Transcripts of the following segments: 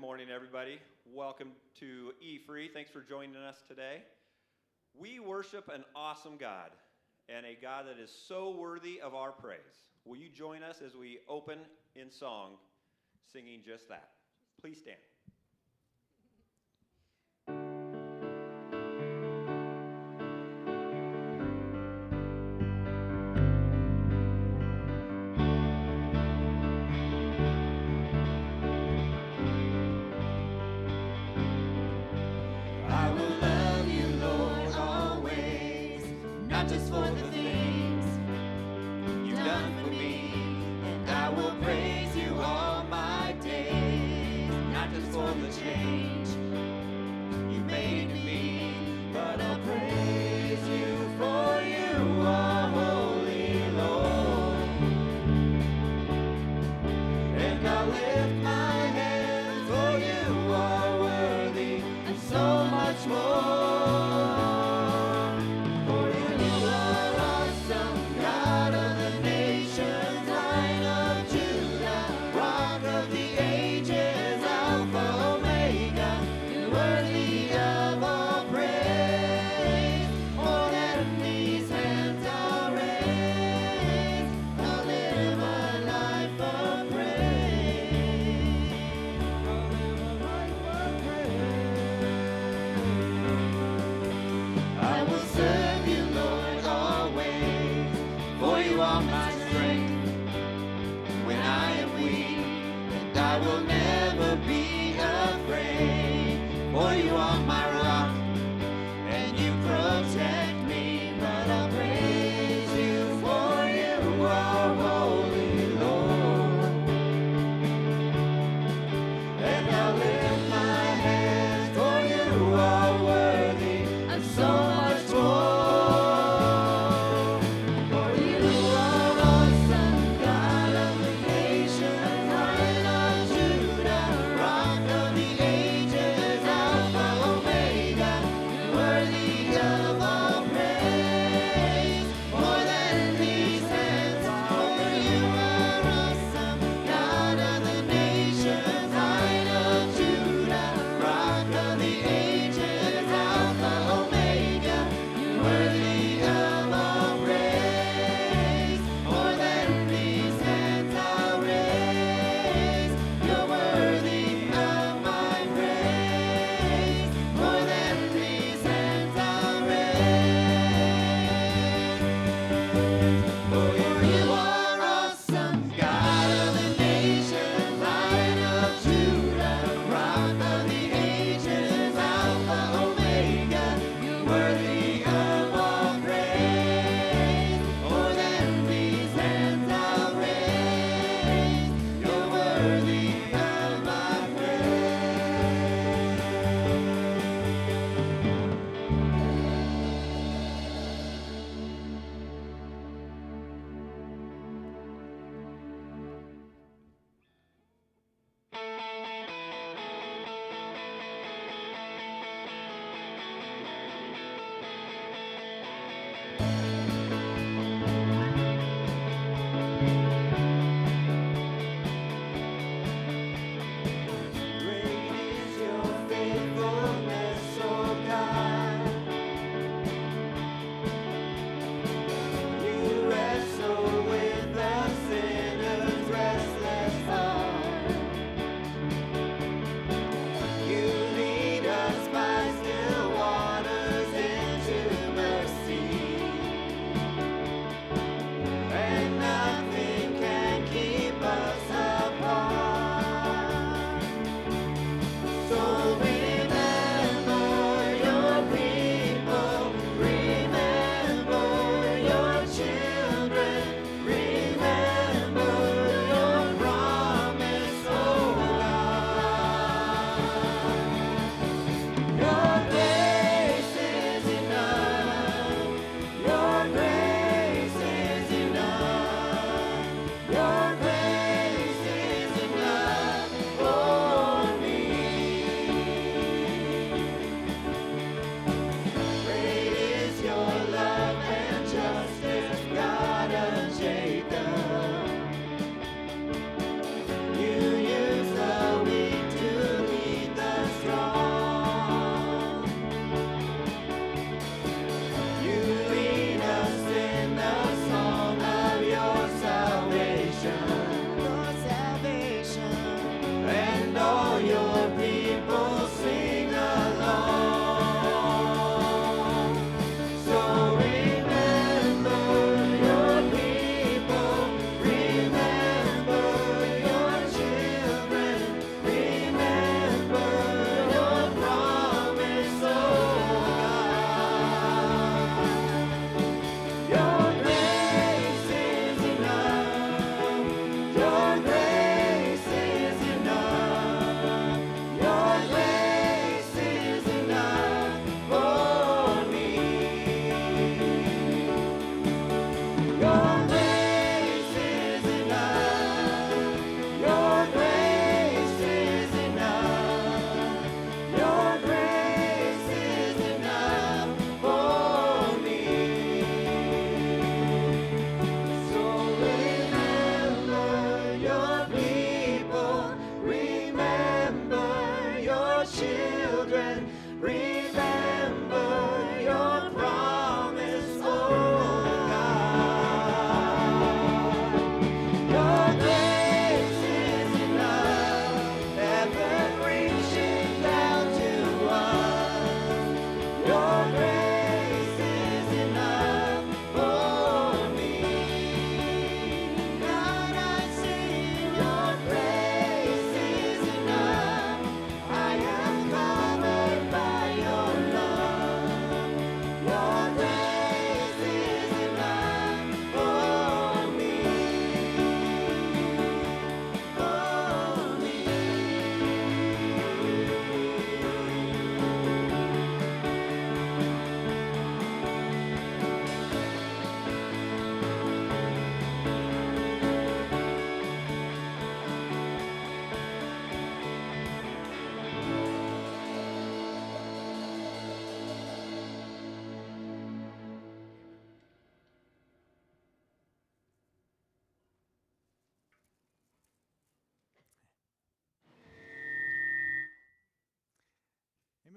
morning, everybody. Welcome to E-Free. Thanks for joining us today. We worship an awesome God and a God that is so worthy of our praise. Will you join us as we open in song, singing just that? Please stand. Just for the things you've done for me, and I will praise you all my days. Not just for the change you made me, but I'll praise you for you are holy, Lord. And I'll lift my hands, for you are worthy, and so much more. Alpha,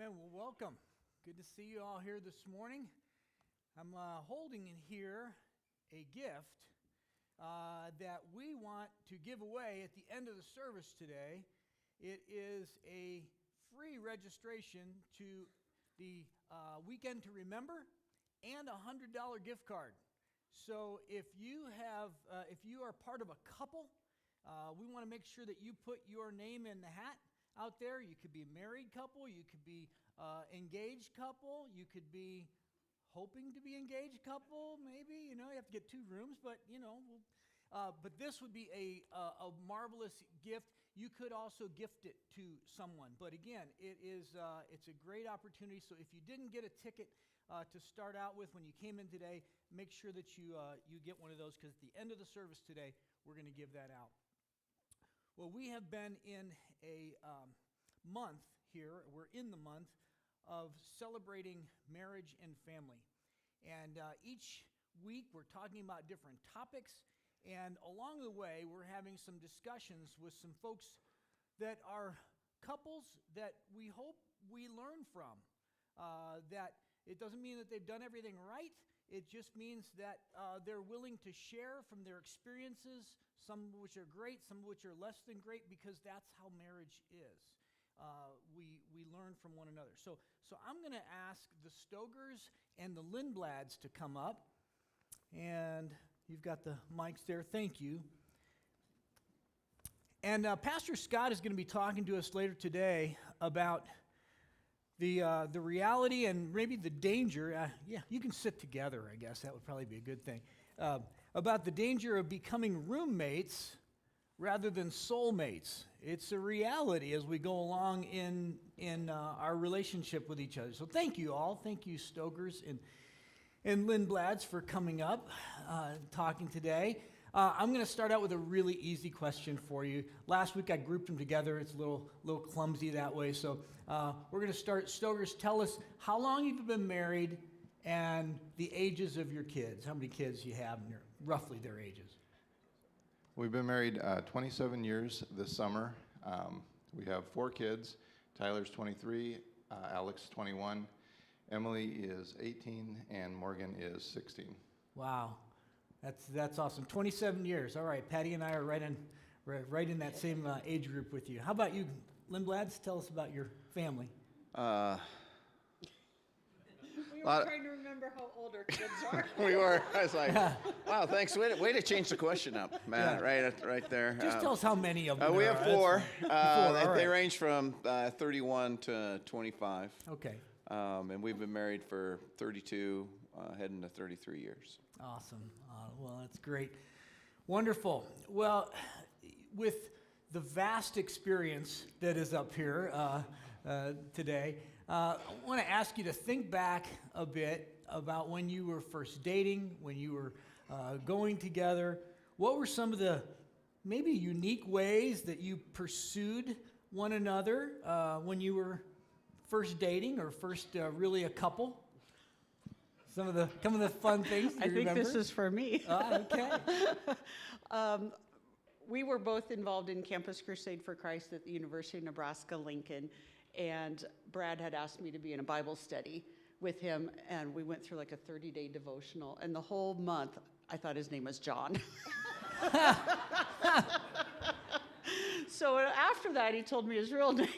Amen. Well, welcome. Good to see you all here this morning. I'm holding in here a gift that we want to give away at the end of the service today. It is a free registration to the Weekend to Remember and a $100 gift card. So if you are part of a couple, we want to make sure that you put your name in the hat out there. You could be a married couple, you could be engaged couple, you could be hoping to be engaged couple, maybe. You have to get 2 rooms, but but this would be a marvelous gift. You could also gift it to someone. But again, it's a great opportunity. So if you didn't get a ticket to start out with when you came in today, make sure that you get one of those, because at the end of the service today, we're going to give that out. Well, we have been in a month here. We're in the month of celebrating marriage and family. And each week we're talking about different topics. And along the way, we're having some discussions with some folks that are couples that we hope we learn from. That it doesn't mean that they've done everything right. It just means that they're willing to share from their experiences, some of which are great, some of which are less than great, because that's how marriage is. We learn from one another. So I'm going to ask the Stogers and the Lindblads to come up. And you've got the mics there. Thank you. And Pastor Scott is going to be talking to us later today about the reality and maybe the danger. Yeah, you can sit together, I guess. That would probably be a good thing. About the danger of becoming roommates rather than soulmates. It's a reality as we go along in our relationship with each other. So thank you all. Thank you, Stogers and Lindblads, for coming up, talking today. I'm going to start out with a really easy question for you. Last week I grouped them together. It's a little clumsy that way. So we're going to start. Stogers, tell us how long you've been married and the ages of your kids. How many kids you have, and roughly their ages. We've been married 27 years this summer. We have 4 kids. Tyler's 23, Alex 21, Emily is 18, and Morgan is 16. Wow, that's awesome. 27 years. All right, Patty and I are right in that same age group with you. How about you, Lindblads? Tell us about your family. We were trying to remember how old our kids are. We were. I was like, wow, thanks. Way to change the question up, Matt, Yeah. right there. Just tell us how many of them We there have are. 4. All right. They range from 31 to 25. Okay. And we've been married for 32, heading to 33 years. Awesome. Well, that's great. Wonderful. Well, with the vast experience that is up here today, I want to ask you to think back a bit about when you were first dating, when you were going together. What were some of the maybe unique ways that you pursued one another when you were first dating or first really a couple? Some of the fun things I you think remember? this is for me. Okay. We were both involved in Campus Crusade for Christ at the University of Nebraska-Lincoln, and Brad had asked me to be in a Bible study with him, and we went through like a 30-day devotional, and the whole month I thought his name was John. So after that, he told me his real name.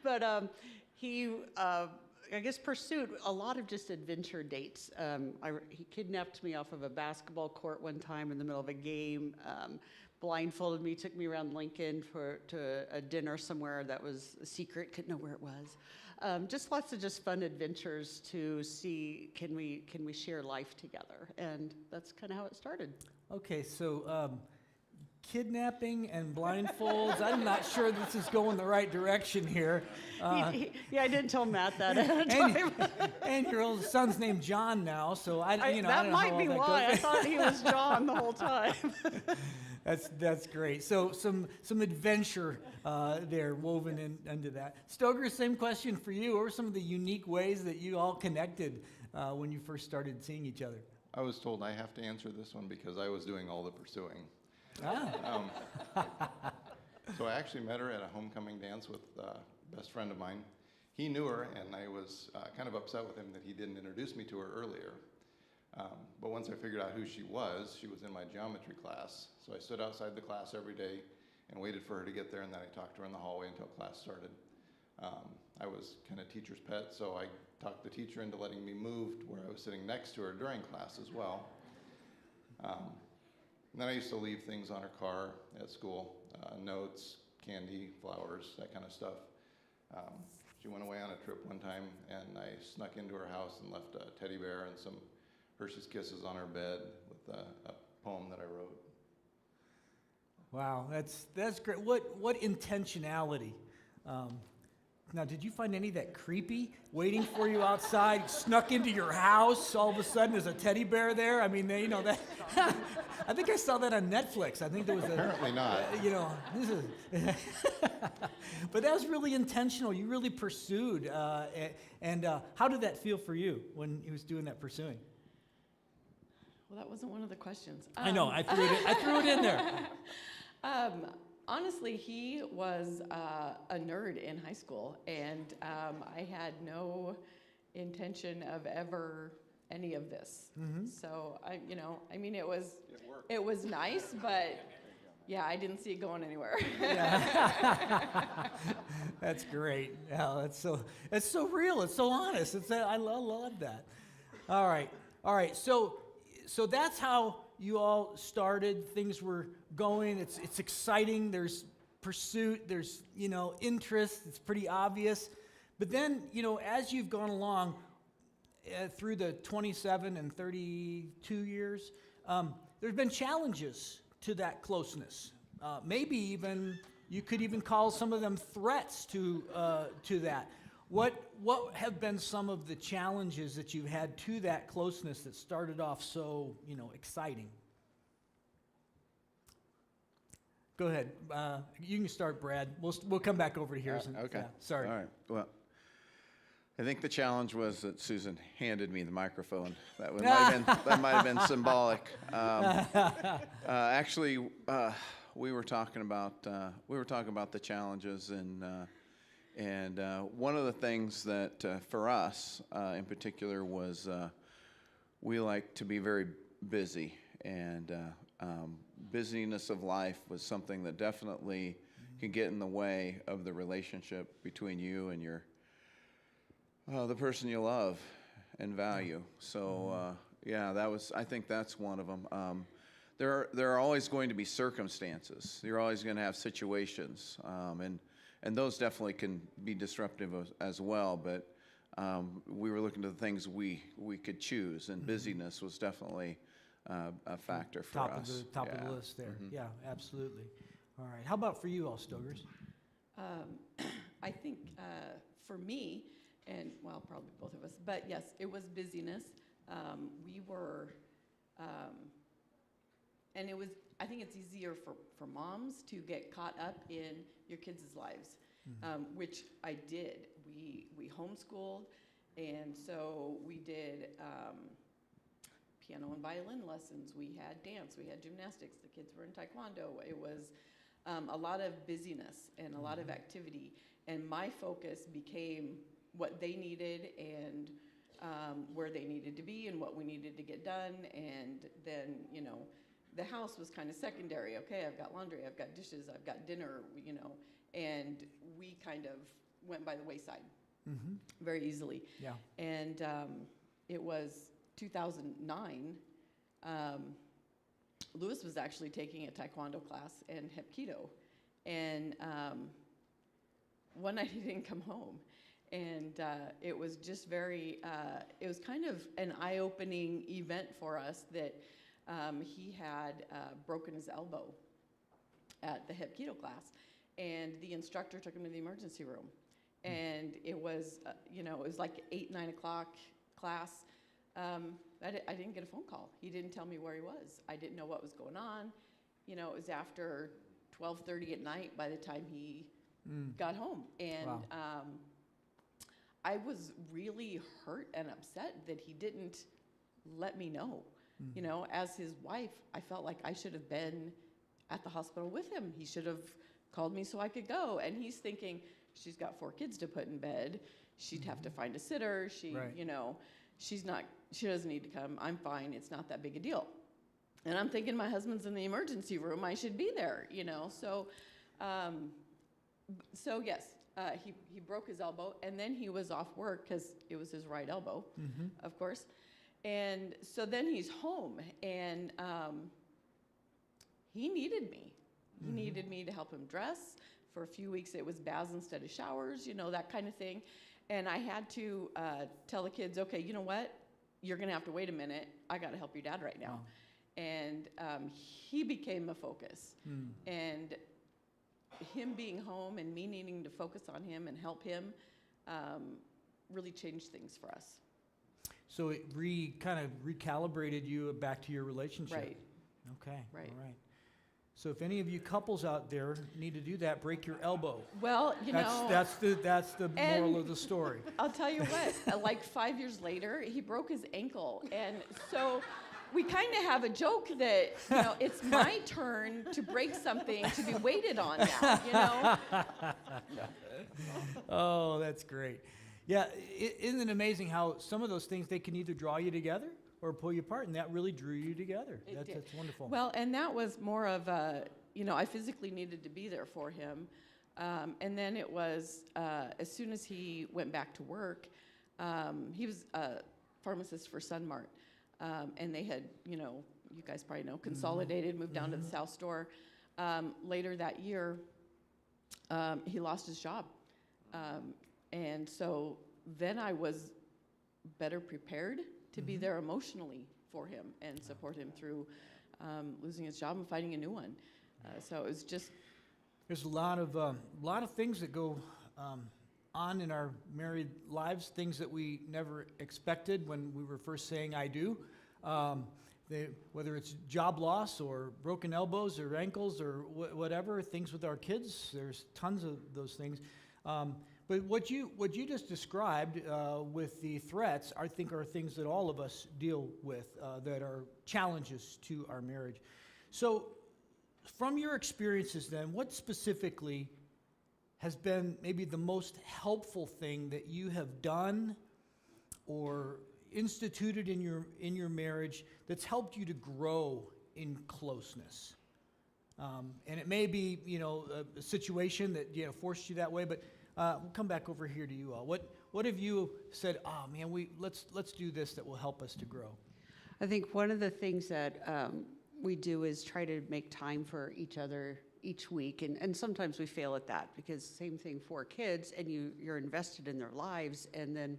But he, I guess, pursued a lot of just adventure dates. He kidnapped me off of a basketball court one time in the middle of a game, blindfolded me, took me around Lincoln to a dinner somewhere that was a secret, couldn't know where it was. Just lots of just fun adventures to see, can we share life together? And that's kind of how it started. Okay, so kidnapping and blindfolds. I'm not sure this is going the right direction here. Yeah, I didn't tell Matt that ahead of time. And your old son's named John now, so I don't That know might how be all that why. goes. I thought he was John the whole time. That's great. So some adventure there woven into that. Stoker, same question for you. What were some of the unique ways that you all connected when you first started seeing each other? I was told I have to answer this one because I was doing all the pursuing. So I actually met her at a homecoming dance with a best friend of mine. he knew her, and I was kind of upset with him that he didn't introduce me to her earlier. But once I figured out who she was in my geometry class. So I stood outside the class every day and waited for her to get there, and then I talked to her in the hallway until class started. I was kind of teacher's pet, so I talked the teacher into letting me move to where I was sitting next to her during class as well. And then I used to leave things on her car at school, notes, candy, flowers, that kind of stuff. She went away on a trip one time, and I snuck into her house and left a teddy bear and some Hershey's Kisses on her bed with a poem that I wrote. Wow, that's great. What intentionality. Now, did you find any of that creepy, waiting for you outside, snuck into your house, all of a sudden there's a teddy bear there? I mean, you know, that, I think I saw that on Netflix. I think there was Apparently not. You know, this is, but that was really intentional. You really pursued. And how did that feel for you when he was doing that pursuing? Well, that wasn't one of the questions. I know, I threw it in there. Honestly, he was a nerd in high school, and I had no intention of ever any of this. Mm-hmm. So it was nice, but yeah, I didn't see it going anywhere. That's great. Yeah, it's so real. It's so honest. I love that. All right. So that's how you all started. Things were going. It's exciting. There's pursuit. There's interest. It's pretty obvious. But then as you've gone along through the 27 and 32 years, there's been challenges to that closeness. Maybe even you could even call some of them threats to that. What have been some of the challenges that you've had to that closeness that started off so exciting? Go ahead. You can start, Brad. We'll come back over to here. Okay. Yeah, sorry. All right. Well, I think the challenge was that Susan handed me the microphone. That might have been symbolic. Actually, we were talking about the challenges, and one of the things that for us in particular was we like to be very busy, and busyness of life was something that definitely can get in the way of the relationship between you and the person you love and value. So I think that's one of them. There are always going to be circumstances. You're always going to have situations, and those definitely can be disruptive as well. But we were looking to the things we could choose, and busyness was definitely a factor for us. Top of the list there. Mm-hmm. Yeah, absolutely. All right. How about for you all, Stogers? I think for me, and well, probably both of us, but yes, it was busyness. We were, and it was, I think it's easier for moms to get caught up in your kids' lives, which I did. We homeschooled, and so we did piano and violin lessons. We had dance, we had gymnastics, the kids were in taekwondo. It was a lot of busyness and a lot of activity, and my focus became what they needed and where they needed to be and what we needed to get done, and then the house was kind of secondary. Okay, I've got laundry, I've got dishes, I've got dinner, and we kind of went by the wayside very easily. Yeah. And it was 2009. Lewis was actually taking a taekwondo class and Hapkido, and one night he didn't come home. And it was just very, it was kind of an eye-opening event for us that he had broken his elbow at the Hapkido class. And the instructor took him to the emergency room. And it was, it was like 8, 9 o'clock class. I didn't get a phone call. He didn't tell me where he was. I didn't know what was going on. It was after 12:30 at night by the time he got home. And wow. I was really hurt and upset that he didn't let me know. As his wife, I felt like I should have been at the hospital with him. He should have called me so I could go. And he's thinking, she's got 4 kids to put in bed. she'd have to find a sitter. Right. She doesn't need to come. I'm fine. It's not that big a deal. And I'm thinking my husband's in the emergency room. I should be there, So, yes, he broke his elbow, and then he was off work because it was his right elbow, of course. And so then he's home, and he needed me. He needed me to help him dress. For a few weeks, it was baths instead of showers, that kind of thing. And I had to tell the kids, okay, you know what? You're going to have to wait a minute. I got to help your dad right now. Wow. And he became a focus. And him being home and me needing to focus on him and help him really changed things for us. So it kind of recalibrated you back to your relationship. Right. Okay. Right. All right. So if any of you couples out there need to do that, break your elbow. Well, That's the moral of the story. I'll tell you what, like 5 years later, he broke his ankle. And so we kind of have a joke that, it's my turn to break something to be waited on now, Oh, that's great. Yeah, isn't it amazing how some of those things, they can either draw you together or pull you apart, and that really drew you together. That's wonderful. Well, and that was more of I physically needed to be there for him. And then it was, as soon as he went back to work, he was a pharmacist for Sunmart. And they had, you guys probably know, consolidated, moved down to the South Store. Later that year, he lost his job. And so then I was better prepared to be there emotionally for him and support him through losing his job and finding a new one. So it was just... There's a lot of things that go on in our married lives, things that we never expected when we were first saying I do. Whether it's job loss or broken elbows or ankles or whatever, things with our kids, there's tons of those things. But what you just described with the threats, I think, are things that all of us deal with that are challenges to our marriage. So from your experiences then, what specifically has been maybe the most helpful thing that you have done or instituted in your marriage that's helped you to grow in closeness? And it may be, a situation that forced you that way, but we'll come back over here to you all. What have you said? Oh man, let's do this that will help us to grow. I think one of the things that we do is try to make time for each other each week, and sometimes we fail at that because same thing for kids, and you're invested in their lives, and then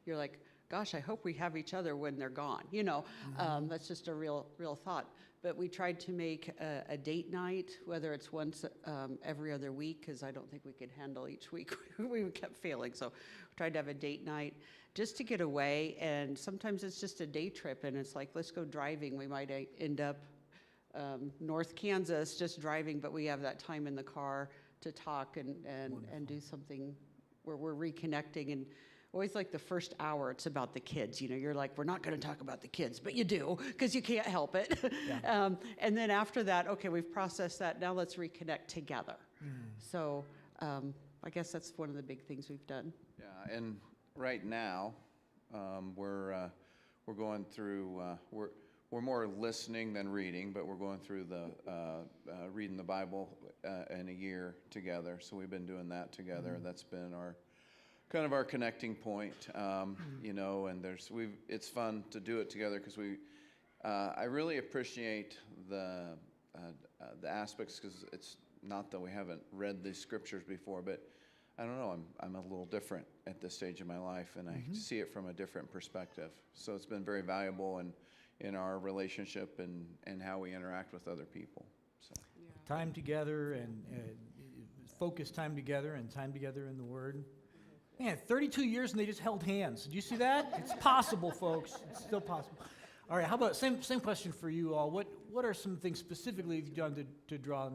you're like, gosh, I hope we have each other when they're gone. That's just a real thought. But we tried to make a date night, whether it's once every other week, because I don't think we could handle each week. We kept failing. So we tried to have a date night just to get away. And sometimes it's just a day trip, and it's like, let's go driving. We might end up North Kansas just driving, but we have that time in the car to talk and do something where we're reconnecting. And always like the first hour, it's about the kids. You're like, we're not going to talk about the kids, but you do because you can't help it. Yeah. And then after that, okay, we've processed that. Now let's reconnect together. So I guess that's one of the big things we've done. Yeah, and right now we're going through we're more listening than reading, but we're going through the reading the Bible in a year together. So we've been doing that together. That's been our connecting point, and it's fun to do it together because I really appreciate the aspects, because it's not that we haven't read these scriptures before, but I don't know, I'm a little different at this stage of my life, and I see it from a different perspective. So it's been very valuable in our relationship and how we interact with other people. So. Yeah. Time together and focused time together and time together in the Word. Man, 32 years and they just held hands. Did you see that? It's possible, folks. It's still possible. All right, how about same question for you all. What are some things specifically you've done to draw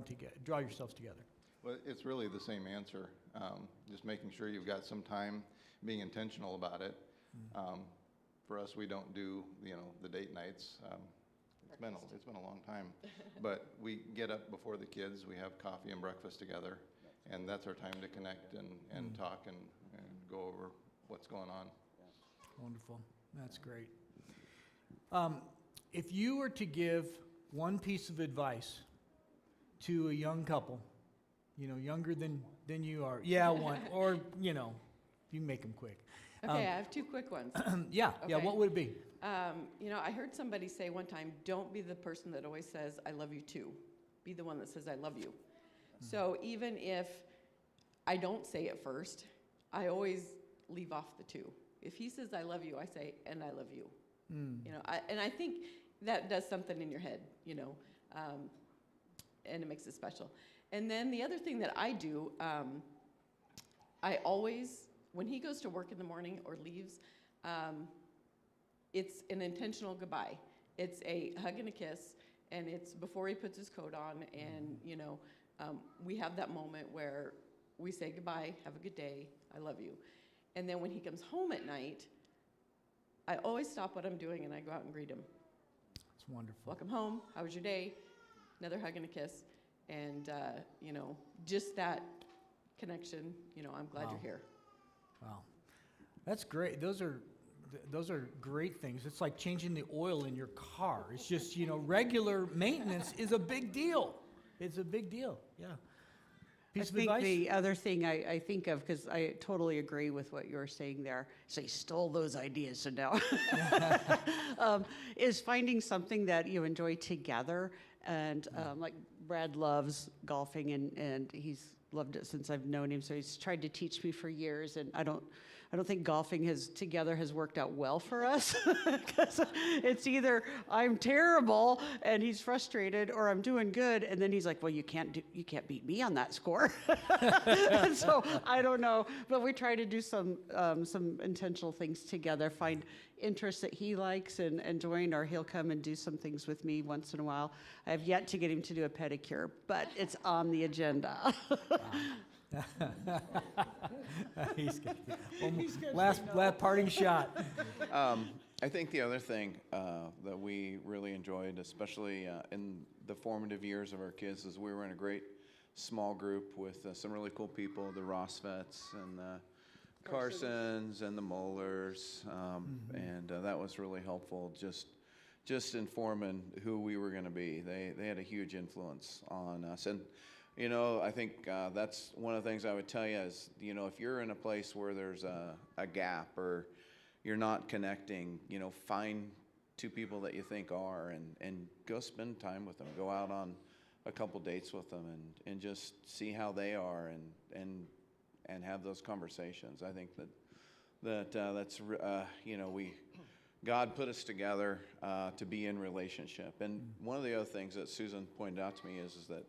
yourselves together? Well, it's really the same answer. Just making sure you've got some time, being intentional about it. For us, we don't do the date nights. It's been a long time, but we get up before the kids. We have coffee and breakfast together, and that's our time to connect and talk and go over what's going on. Wonderful. That's great. If you were to give one piece of advice to a young couple, younger than you are, one, or, you can make them quick. Okay, I have two quick ones. Yeah, Okay. what would it be? I heard somebody say one time, don't be the person that always says, I love you too. Be the one that says, I love you. So even if I don't say it first, I always leave off the two. If he says, I love you, I say, and I love you. And I think that does something in your head, and it makes it special. And then the other thing that I do, I always, when he goes to work in the morning or leaves, it's an intentional goodbye. It's a hug and a kiss, and it's before he puts his coat on, and, we have that moment where we say goodbye, have a good day, I love you. And then when he comes home at night, I always stop what I'm doing and I go out and greet him. It's wonderful. Welcome home, how was your day? Another hug and a kiss. And, just that connection, I'm glad Wow. you're here. Wow. That's great. Those are great things. It's like changing the oil in your car. It's just, regular maintenance is a big deal. It's a big deal. Yeah. Piece of I think advice? the other thing I think of, because I totally agree with what you're saying there, so you stole those ideas, so now, is finding something that you enjoy together. And like Brad loves golfing, and he's loved it since I've known him, so he's tried to teach me for years, and I don't think golfing has worked out well for us, because it's either I'm terrible and he's frustrated, or I'm doing good, and then he's like, well, you can't beat me on that score. And so I don't know, but we try to do some intentional things together, find interests that he likes and join, or he'll come and do some things with me once in a while. I have yet to get him to do a pedicure, but it's on the agenda. He's good. Last parting shot. I think the other thing that we really enjoyed, especially in the formative years of our kids, is we were in a great small group with some really cool people, the Rosvets and the Carsons and the Mollers, and that was really helpful, just informing who we were going to be. They had a huge influence on us. And I think that's one of the things I would tell you is, if you're in a place where there's a gap or you're not connecting, find two people that you think are and go spend time with them. Go out on a couple dates with them and just see how they are and have those conversations. I think that's God put us together to be in relationship. And one of the other things that Susan pointed out to me is that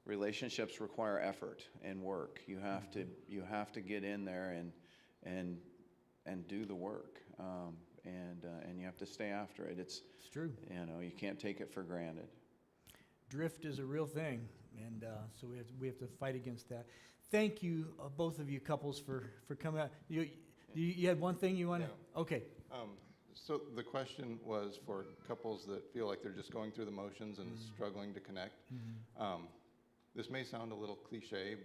relationships require effort and work. You have to get in there and do the work, and you have to stay after it. It's true. You can't take it for granted. Drift is a real thing, and so we have to fight against that. Thank you, both of you couples, for coming out. You had one thing you wanted? Yeah. Okay. So the question was for couples that feel like they're just going through the motions and struggling to connect. This may sound a little cliche,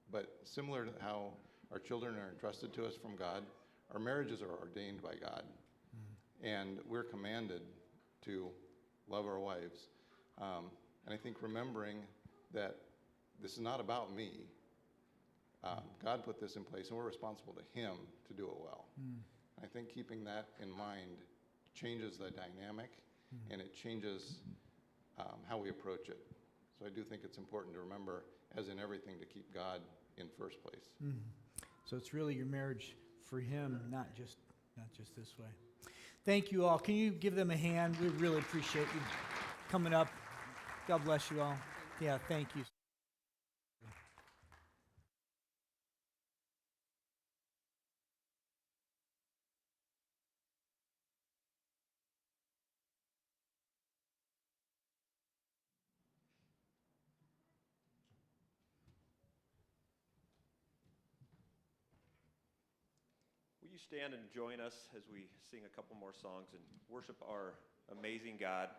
but similar to how our children are entrusted to us from God, our marriages are ordained by God. And we're commanded to love our wives. And I think remembering that this is not about me. God put this in place, and we're responsible to Him to do it well. I think keeping that in mind changes the dynamic, and it changes how we approach it. So I do think it's important to remember, as in everything, to keep God in first place. So it's really your marriage for Him, not just this way. Thank you all. Can you give them a hand? We really appreciate you coming up. God bless you all. Yeah, thank you. Will you stand and join us as we sing a couple more songs and worship our amazing God?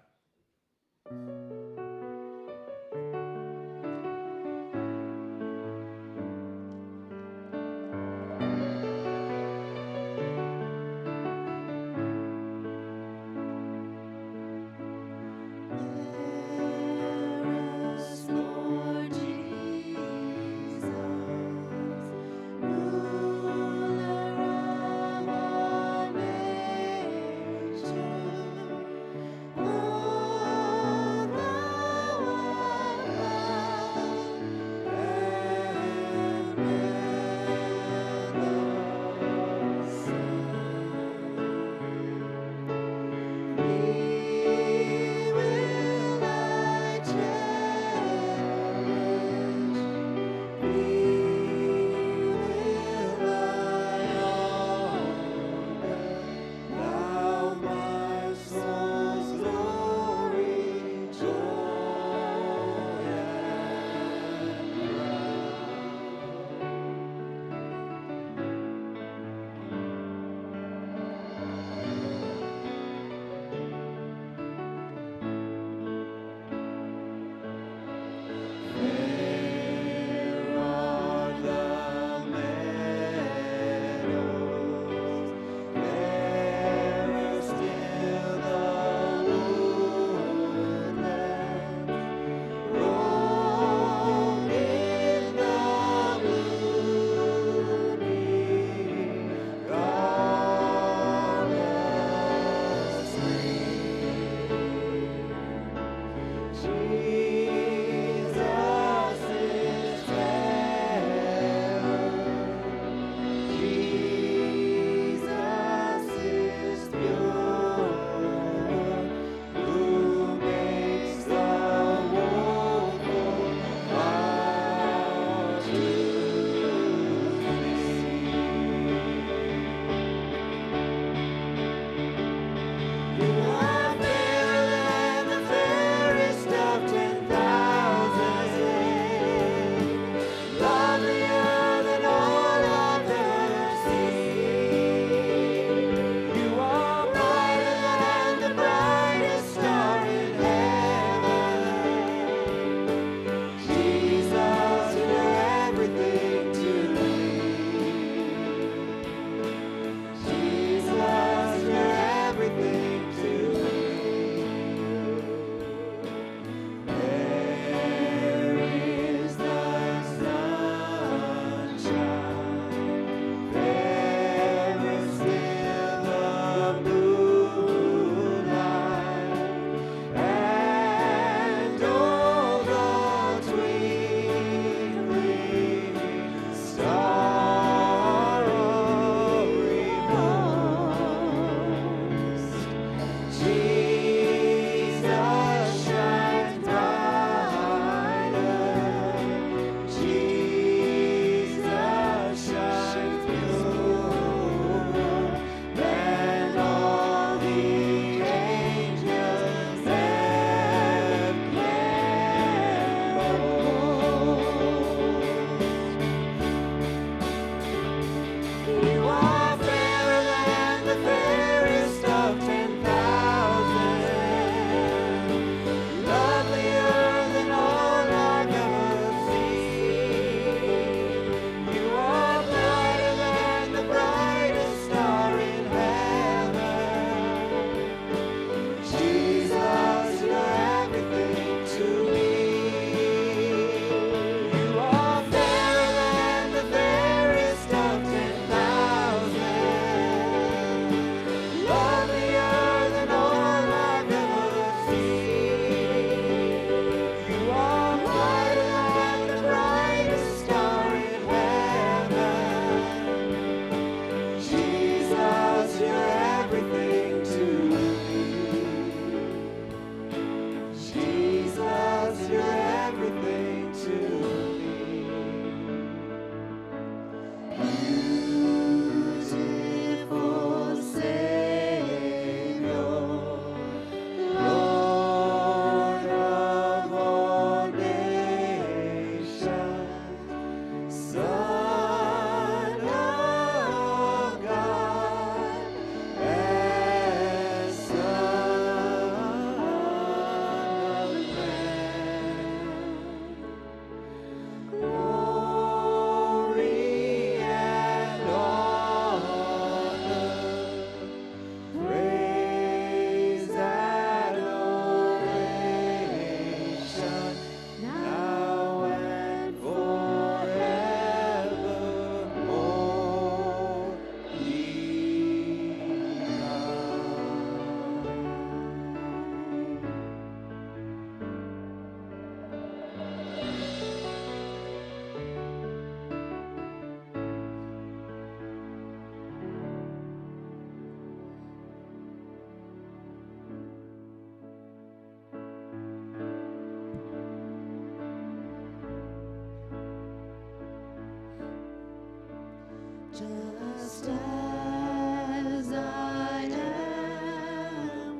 just as I am,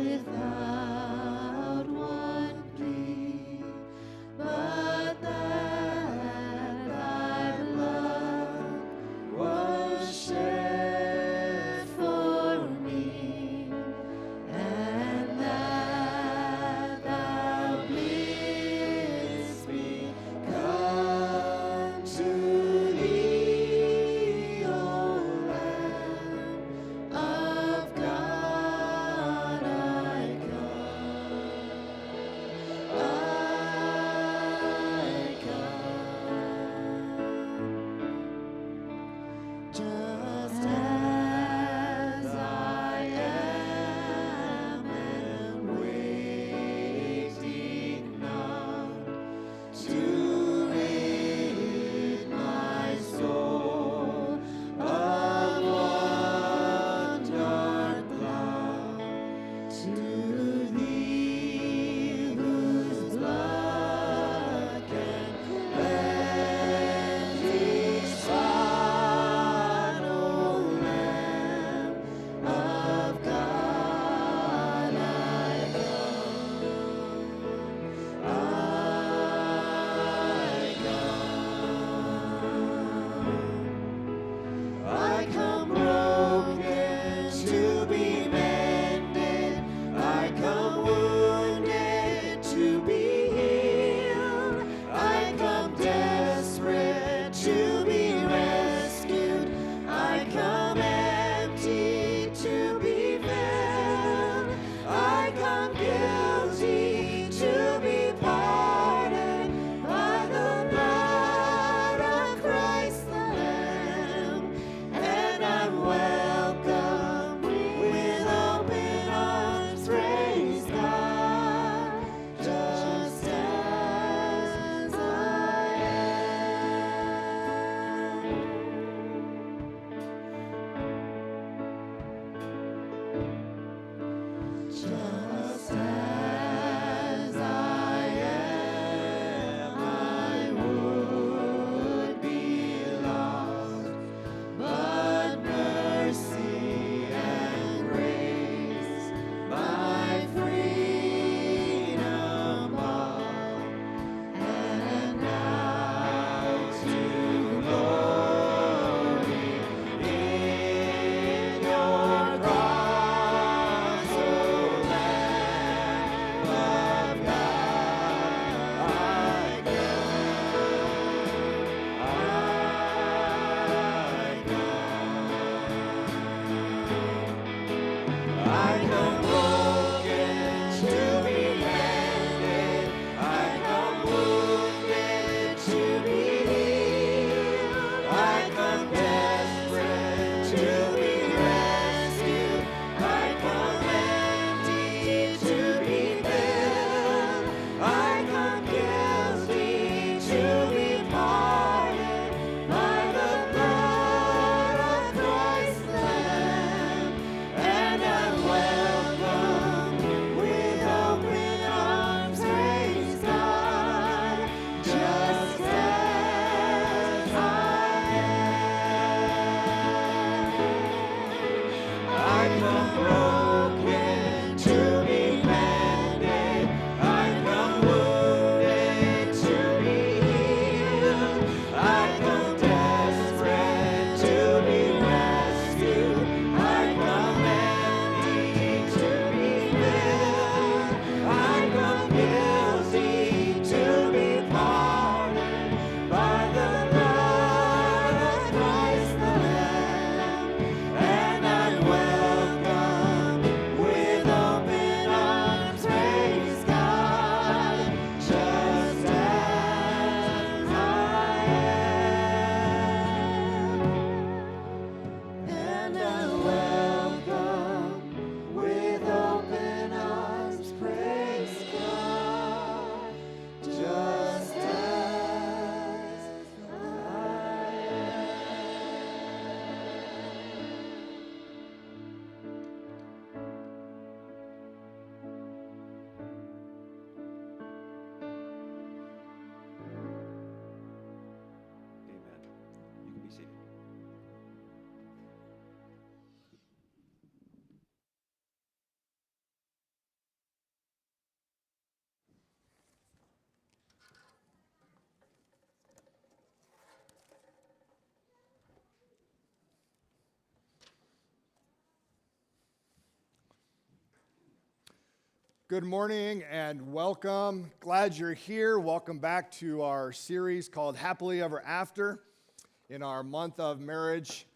without one plea, but that thy blood was shed for me, and that thou bidst me come to thee, O Good morning and welcome. Glad you're here. Welcome back to our series called Happily Ever After in our month of marriage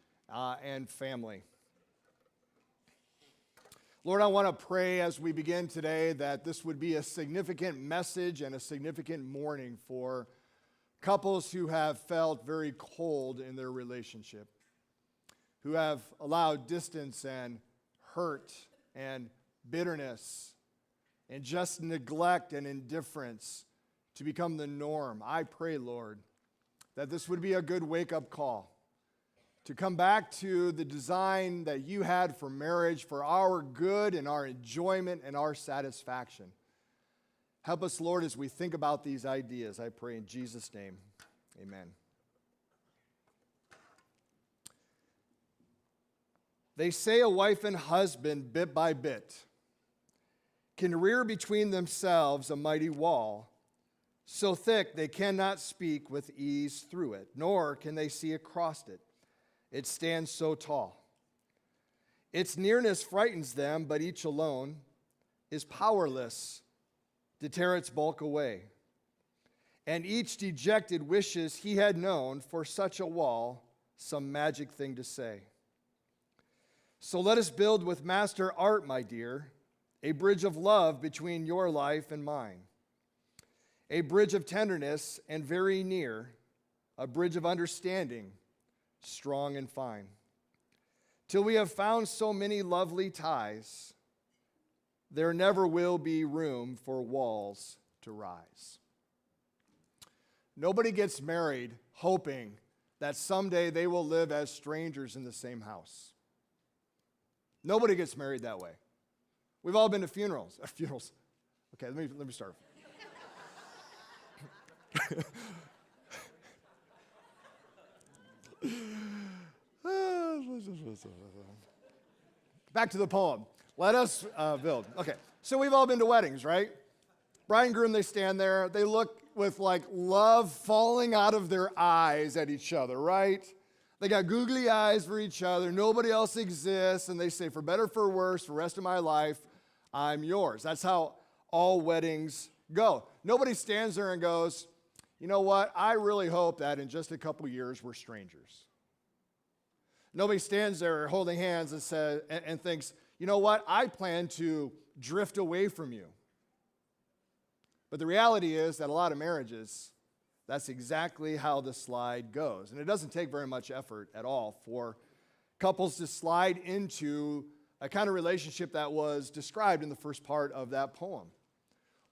and family. Lord, I want to pray as we begin today that this would be a significant message and a significant morning for couples who have felt very cold in their relationship, who have allowed distance and hurt and bitterness and just neglect and indifference to become the norm. I pray, Lord, that this would be a good wake-up call to come back to the design that you had for marriage, for our good and our enjoyment and our satisfaction. Help us, Lord, as we think about these ideas. I pray in Jesus' name, amen. They say a wife and husband, bit by bit, can rear between themselves a mighty wall, so thick they cannot speak with ease through it, nor can they see across it. It stands so tall. Its nearness frightens them, but each alone is powerless to tear its bulk away. And each dejected wishes he had known for such a wall some magic thing to say. So let us build with master art, my dear, a bridge of love between your life and mine, a bridge of tenderness and very near, a bridge of understanding, strong and fine, till we have found so many lovely ties, there never will be room for walls to rise. Nobody gets married hoping that someday they will live as strangers in the same house. Nobody gets married that way. We've all been to funerals. Funerals. Okay, let me start. Back to the poem. Let us build. Okay, so we've all been to weddings, right? Bride and groom, they stand there. They look with like love falling out of their eyes at each other, right? They got googly eyes for each other. Nobody else exists. And they say, for better, for worse, for the rest of my life, I'm yours. That's how all weddings go. Nobody stands there and goes, you know what? I really hope that in just a couple years we're strangers. Nobody stands there holding hands and says and thinks, you know what? I plan to drift away from you. But the reality is that a lot of marriages, that's exactly how the slide goes. And it doesn't take very much effort at all for couples to slide into a kind of relationship that was described in the first part of that poem.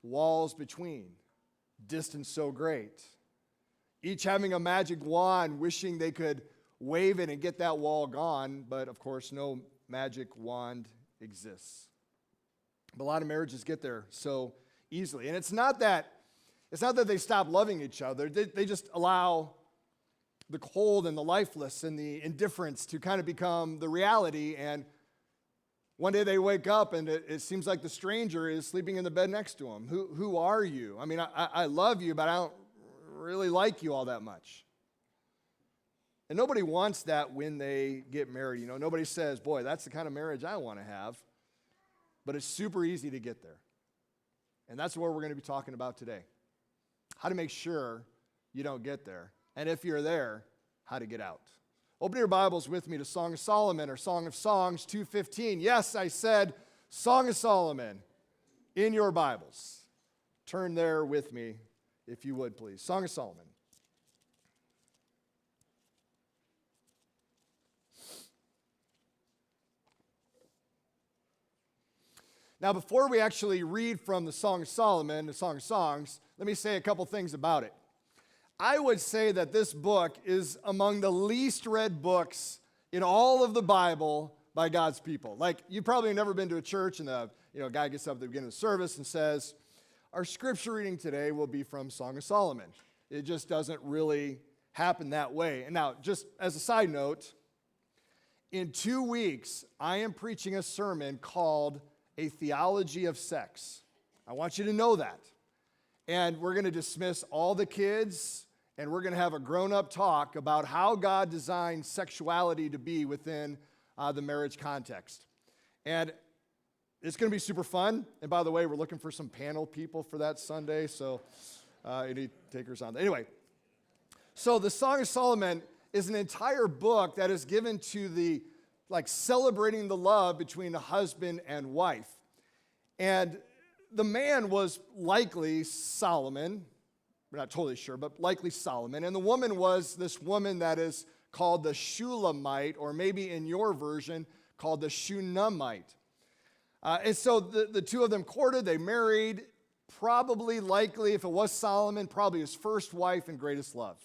Walls between, distance so great. Each having a magic wand, wishing they could wave it and get that wall gone, but of course no magic wand exists. But a lot of marriages get there so easily. And it's not that they stop loving each other. They just allow the cold and the lifeless and the indifference to kind of become the reality. And one day they wake up and it seems like the stranger is sleeping in the bed next to them. Who are you? I mean, I love you, but I don't really like you all that much. And nobody wants that when they get married. You know, nobody says, boy, that's the kind of marriage I want to have. But it's super easy to get there. And that's what we're going to be talking about today. How to make sure you don't get there. And if you're there, how to get out. Open your Bibles with me to Song of Solomon or Song of Songs 2:15. Yes, I said Song of Solomon in your Bibles. Turn there with me, if you would, please. Song of Solomon. Now, before we actually read from the Song of Solomon, the Song of Songs, let me say a couple things about it. I would say that this book is among the least read books in all of the Bible by God's people. Like, you've probably never been to a church and a guy gets up at the beginning of the service and says, our scripture reading today will be from Song of Solomon. It just doesn't really happen that way. And now, just as a side note, in 2 weeks, I am preaching a sermon called A Theology of Sex. I want you to know that. And we're going to dismiss all the kids, and we're going to have a grown-up talk about how God designed sexuality to be within the marriage context. And it's going to be super fun. And by the way, we're looking for some panel people for that Sunday, so any takers on that. Anyway, so the Song of Solomon is an entire book that is given to the, like, celebrating the love between a husband and wife. And the man was likely Solomon. We're not totally sure, but likely Solomon. And the woman was this woman that is called the Shulamite, or maybe in your version, called the Shunammite. And so the two of them courted, they married, probably, likely, if it was Solomon, probably his first wife and greatest love.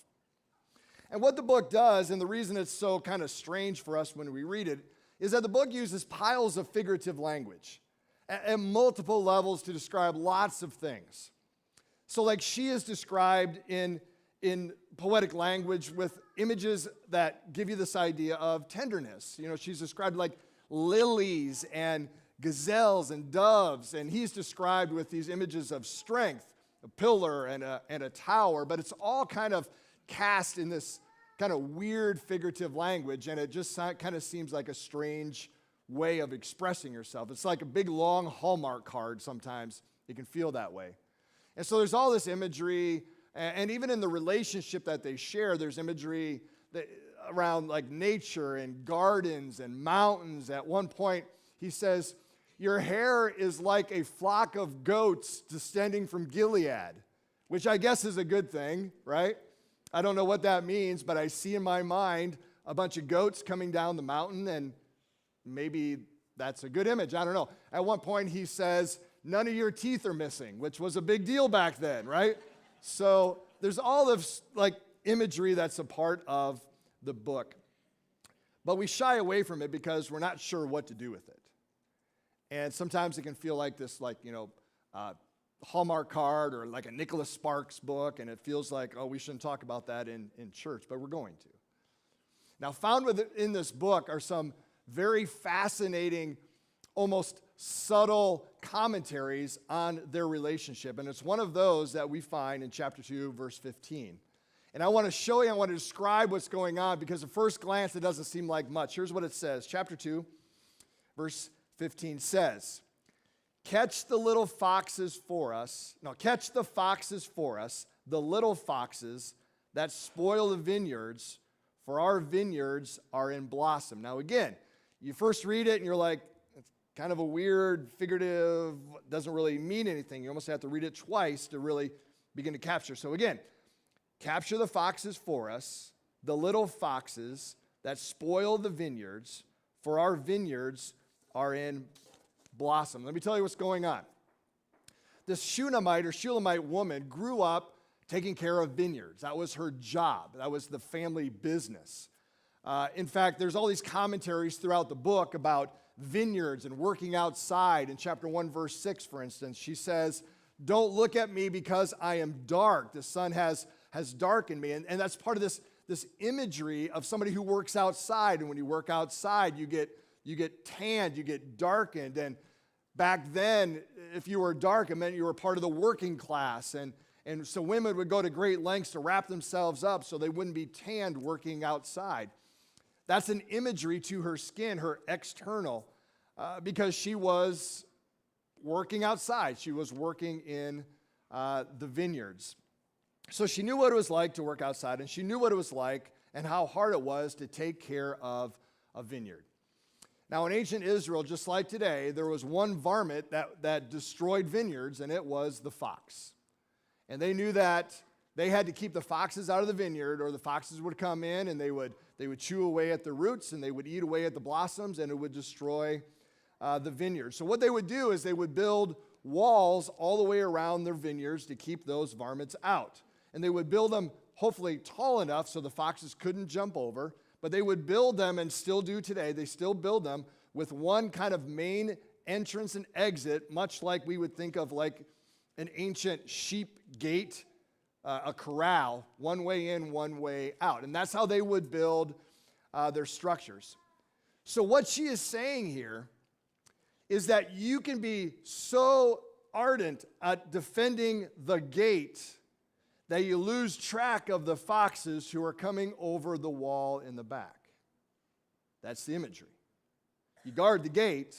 And what the book does, and the reason it's so kind of strange for us when we read it, is that the book uses piles of figurative language at multiple levels to describe lots of things. So, like, she is described in poetic language with images that give you this idea of tenderness. You know, she's described like lilies and gazelles and doves, and he's described with these images of strength, a pillar and a tower, but it's all kind of cast in this kind of weird figurative language, and it just kind of seems like a strange way of expressing yourself. It's like a big, long Hallmark card sometimes. You can feel that way. And so there's all this imagery, and even in the relationship that they share, there's imagery around like nature and gardens and mountains. At one point, he says, "Your hair is like a flock of goats descending from Gilead," which I guess is a good thing, right? I don't know what that means, but I see in my mind a bunch of goats coming down the mountain, and maybe that's a good image. I don't know. At one point, he says, "None of your teeth are missing," which was a big deal back then, right? So there's all of like imagery that's a part of the book. But we shy away from it because we're not sure what to do with it. And sometimes it can feel like this, like, Hallmark card or like a Nicholas Sparks book, and it feels like, oh, we shouldn't talk about that in church, but we're going to. Now, found in this book are some very fascinating, almost subtle commentaries on their relationship, and it's one of those that we find in chapter 2, verse 15. And I want to show you, I want to describe what's going on, because at first glance, it doesn't seem like much. Here's what it says. Chapter 2, verse 15 says, catch the foxes for us, the little foxes that spoil the vineyards, for our vineyards are in blossom. Now again, you first read it and you're like, it's kind of a weird, figurative, doesn't really mean anything. You almost have to read it twice to really begin to capture. So again, capture the foxes for us, the little foxes that spoil the vineyards, for our vineyards are in blossom. Let me tell you what's going on. This Shunammite or Shulamite woman grew up taking care of vineyards. That was her job. That was the family business. In fact, there's all these commentaries throughout the book about vineyards and working outside. In chapter 1, verse 6, for instance, she says, "Don't look at me because I am dark. The sun has darkened me." And that's part of this imagery of somebody who works outside. And when you work outside, you get tanned, you get darkened. And back then, if you were dark, it meant you were part of the working class. And so women would go to great lengths to wrap themselves up so they wouldn't be tanned working outside. That's an imagery to her skin, her external, because she was working outside. She was working in the vineyards. So she knew what it was like to work outside, and she knew what it was like and how hard it was to take care of a vineyard. Now, in ancient Israel, just like today, there was one varmint that destroyed vineyards, and it was the fox. And they knew that they had to keep the foxes out of the vineyard, or the foxes would come in and they would chew away at the roots, and they would eat away at the blossoms, and it would destroy the vineyard. So what they would do is they would build walls all the way around their vineyards to keep those varmints out. And they would build them hopefully tall enough so the foxes couldn't jump over, but they would build them, and still do today, they still build them with one kind of main entrance and exit, much like we would think of like an ancient sheep gate, a corral, one way in, one way out. And that's how they would build their structures. So what she is saying here is that you can be so ardent at defending the gate that you lose track of the foxes who are coming over the wall in the back. That's the imagery. You guard the gate,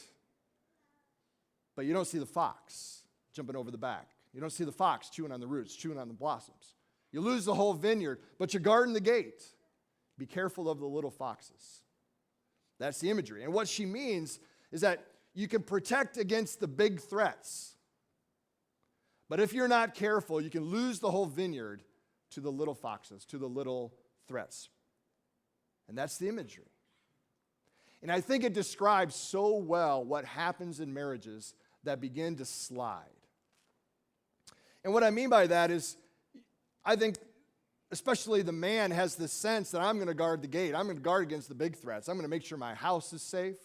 but you don't see the fox jumping over the back. You don't see the fox chewing on the roots, chewing on the blossoms. You lose the whole vineyard, but you're guarding the gate. Be careful of the little foxes. That's the imagery. And what she means is that you can protect against the big threats. But if you're not careful, you can lose the whole vineyard to the little foxes, to the little threats. And that's the imagery. And I think it describes so well what happens in marriages that begin to slide. And what I mean by that is, I think especially the man has this sense that I'm going to guard the gate. I'm going to guard against the big threats. I'm going to make sure my house is safe.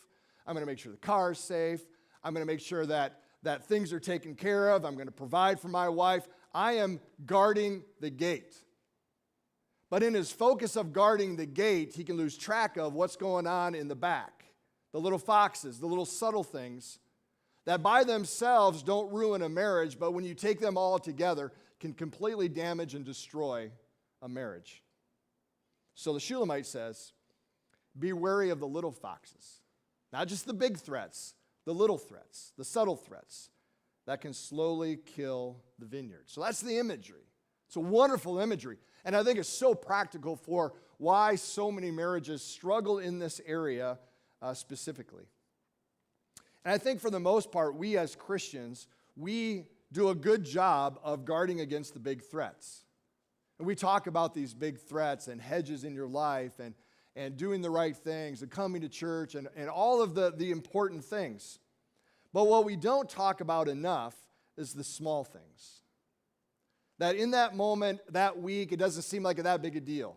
I'm going to make sure the car is safe. I'm going to make sure that things are taken care of. I'm going to provide for my wife. I am guarding the gate. But in his focus of guarding the gate, he can lose track of what's going on in the back. The little foxes, the little subtle things that by themselves don't ruin a marriage, but when you take them all together, can completely damage and destroy a marriage. So the Shulamite says, be wary of the little foxes. Not just the big threats, the little threats, the subtle threats that can slowly kill the vineyard. So that's the imagery. It's a wonderful imagery. And I think it's so practical for why so many marriages struggle in this area specifically. And I think for the most part, we as Christians, we do a good job of guarding against the big threats. And we talk about these big threats and hedges in your life and doing the right things and coming to church and all of the important things. But what we don't talk about enough is the small things. That in that moment, that week, it doesn't seem like that big a deal.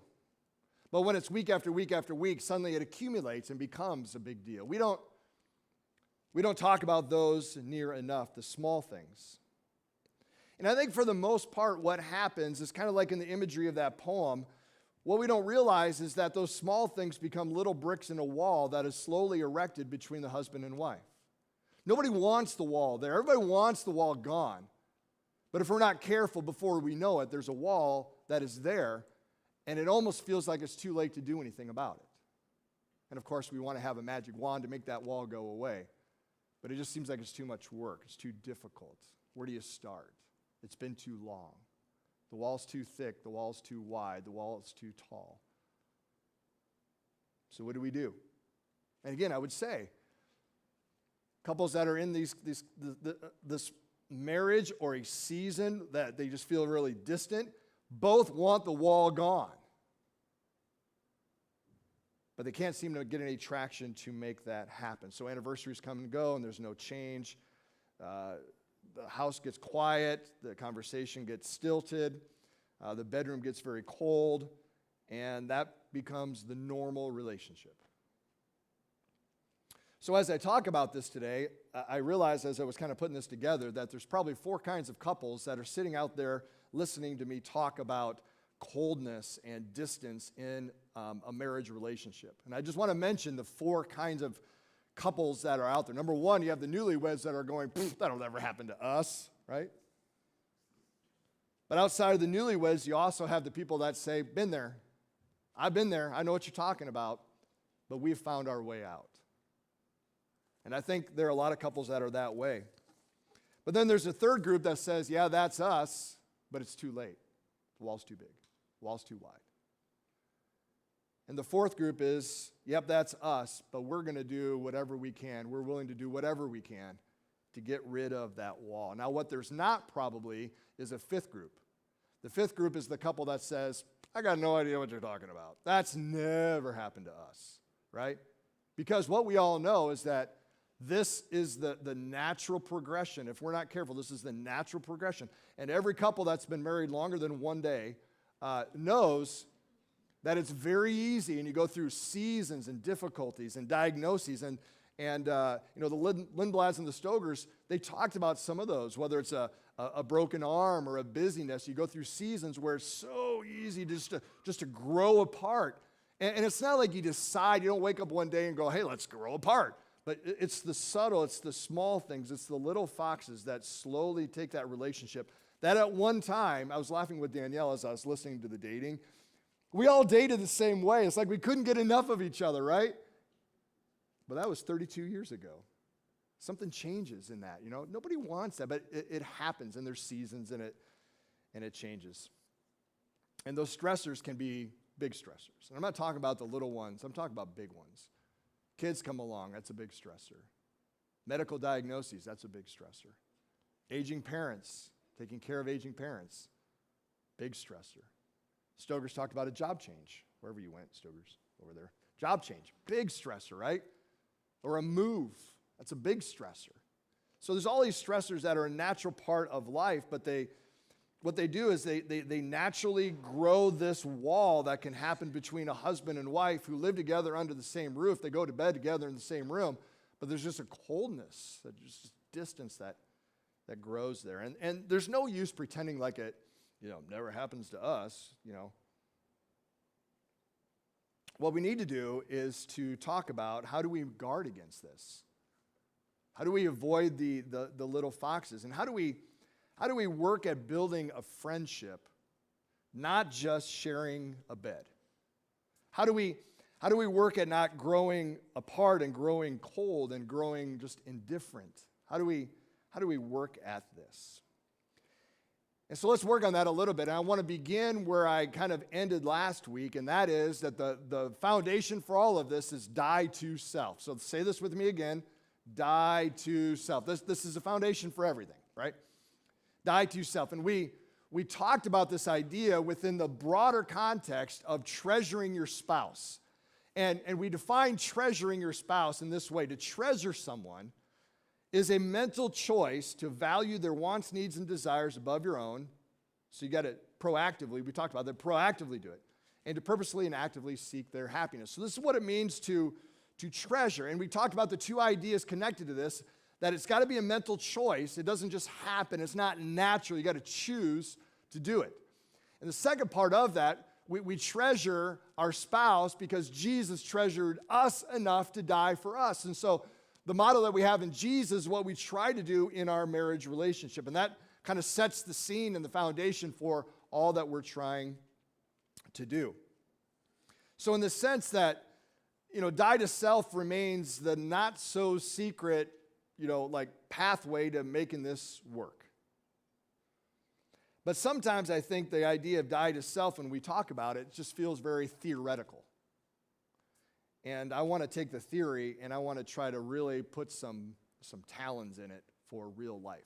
But when it's week after week after week, suddenly it accumulates and becomes a big deal. We don't talk about those near enough, the small things. And I think for the most part, what happens is kind of like in the imagery of that poem, what we don't realize is that those small things become little bricks in a wall that is slowly erected between the husband and wife. Nobody wants the wall there. Everybody wants the wall gone. But if we're not careful before we know it, there's a wall that is there, and it almost feels like it's too late to do anything about it. And of course, we want to have a magic wand to make that wall go away. But it just seems like it's too much work. It's too difficult. Where do you start? It's been too long. The wall's too thick. The wall's too wide. The wall's too tall. So what do we do? And again, I would say, couples that are in this marriage or a season that they just feel really distant, both want the wall gone. But they can't seem to get any traction to make that happen. So anniversaries come and go, and there's no change. The house gets quiet. The conversation gets stilted. The bedroom gets very cold. And that becomes the normal relationship. So as I talk about this today, I realized as I was kind of putting this together that there's probably 4 kinds of couples that are sitting out there listening to me talk about coldness and distance in a marriage relationship. And I just want to mention the 4 kinds of couples that are out there. Number 1, you have the newlyweds that are going, that'll never happen to us, right? But outside of the newlyweds, you also have the people that say, been there. I've been there. I know what you're talking about, but we've found our way out. And I think there are a lot of couples that are that way. But then there's a third group that says, yeah, that's us, but it's too late. The wall's too big. The wall's too wide. And the fourth group is, yep, that's us, but we're going to do whatever we can. We're willing to do whatever we can to get rid of that wall. Now, what there's not probably is a fifth group. The fifth group is the couple that says, I got no idea what you're talking about. That's never happened to us, right? Because what we all know is that this is the natural progression. If we're not careful, this is the natural progression. And every couple that's been married longer than one day knows that it's very easy, and you go through seasons and difficulties and diagnoses, and the Lindblads and the Stogers, they talked about some of those, whether it's a broken arm or a busyness. You go through seasons where it's so easy just to grow apart. And it's not like you decide, you don't wake up one day and go, hey, let's grow apart. But it's the subtle, it's the small things, it's the little foxes that slowly take that relationship. That at one time, I was laughing with Danielle as I was listening to the dating. We all dated the same way. It's like we couldn't get enough of each other, right? But that was 32 years ago. Something changes in that, Nobody wants that, but it happens, and there's seasons in it, and it changes. And those stressors can be big stressors. And I'm not talking about the little ones. I'm talking about big ones. Kids come along, that's a big stressor. Medical diagnoses, that's a big stressor. Aging parents, taking care of aging parents, big stressor. Stoger's talked about a job change. Wherever you went, Stoger's over there. Job change, big stressor, right? Or a move, that's a big stressor. So there's all these stressors that are a natural part of life, but what they do is they naturally grow this wall that can happen between a husband and wife who live together under the same roof. They go to bed together in the same room, but there's just a coldness, just distance that grows there. And there's no use pretending like it, never happens to us, What we need to do is to talk about how do we guard against this? How do we avoid the little foxes? And how do we work at building a friendship, not just sharing a bed? How do we work at not growing apart and growing cold and growing just indifferent? How do we work at this? And so let's work on that a little bit. And I want to begin where I kind of ended last week, and that is that the foundation for all of this is die to self. So say this with me again, die to self. This is the foundation for everything, right? Die to self. And we talked about this idea within the broader context of treasuring your spouse. And we define treasuring your spouse in this way. To treasure someone is a mental choice to value their wants, needs, and desires above your own. So you got to proactively, we talked about that, proactively do it. And to purposely and actively seek their happiness. So this is what it means to treasure. And we talked about the two ideas connected to this, that it's got to be a mental choice. It doesn't just happen. It's not natural. You got to choose to do it. And the second part of that, we treasure our spouse because Jesus treasured us enough to die for us. And so the model that we have in Jesus is what we try to do in our marriage relationship. And that kind of sets the scene and the foundation for all that we're trying to do. So in the sense that, die to self remains the not so secret, pathway to making this work. But sometimes I think the idea of die to self, when we talk about it, just feels very theoretical. And I want to take the theory and I want to try to really put some talons in it for real life.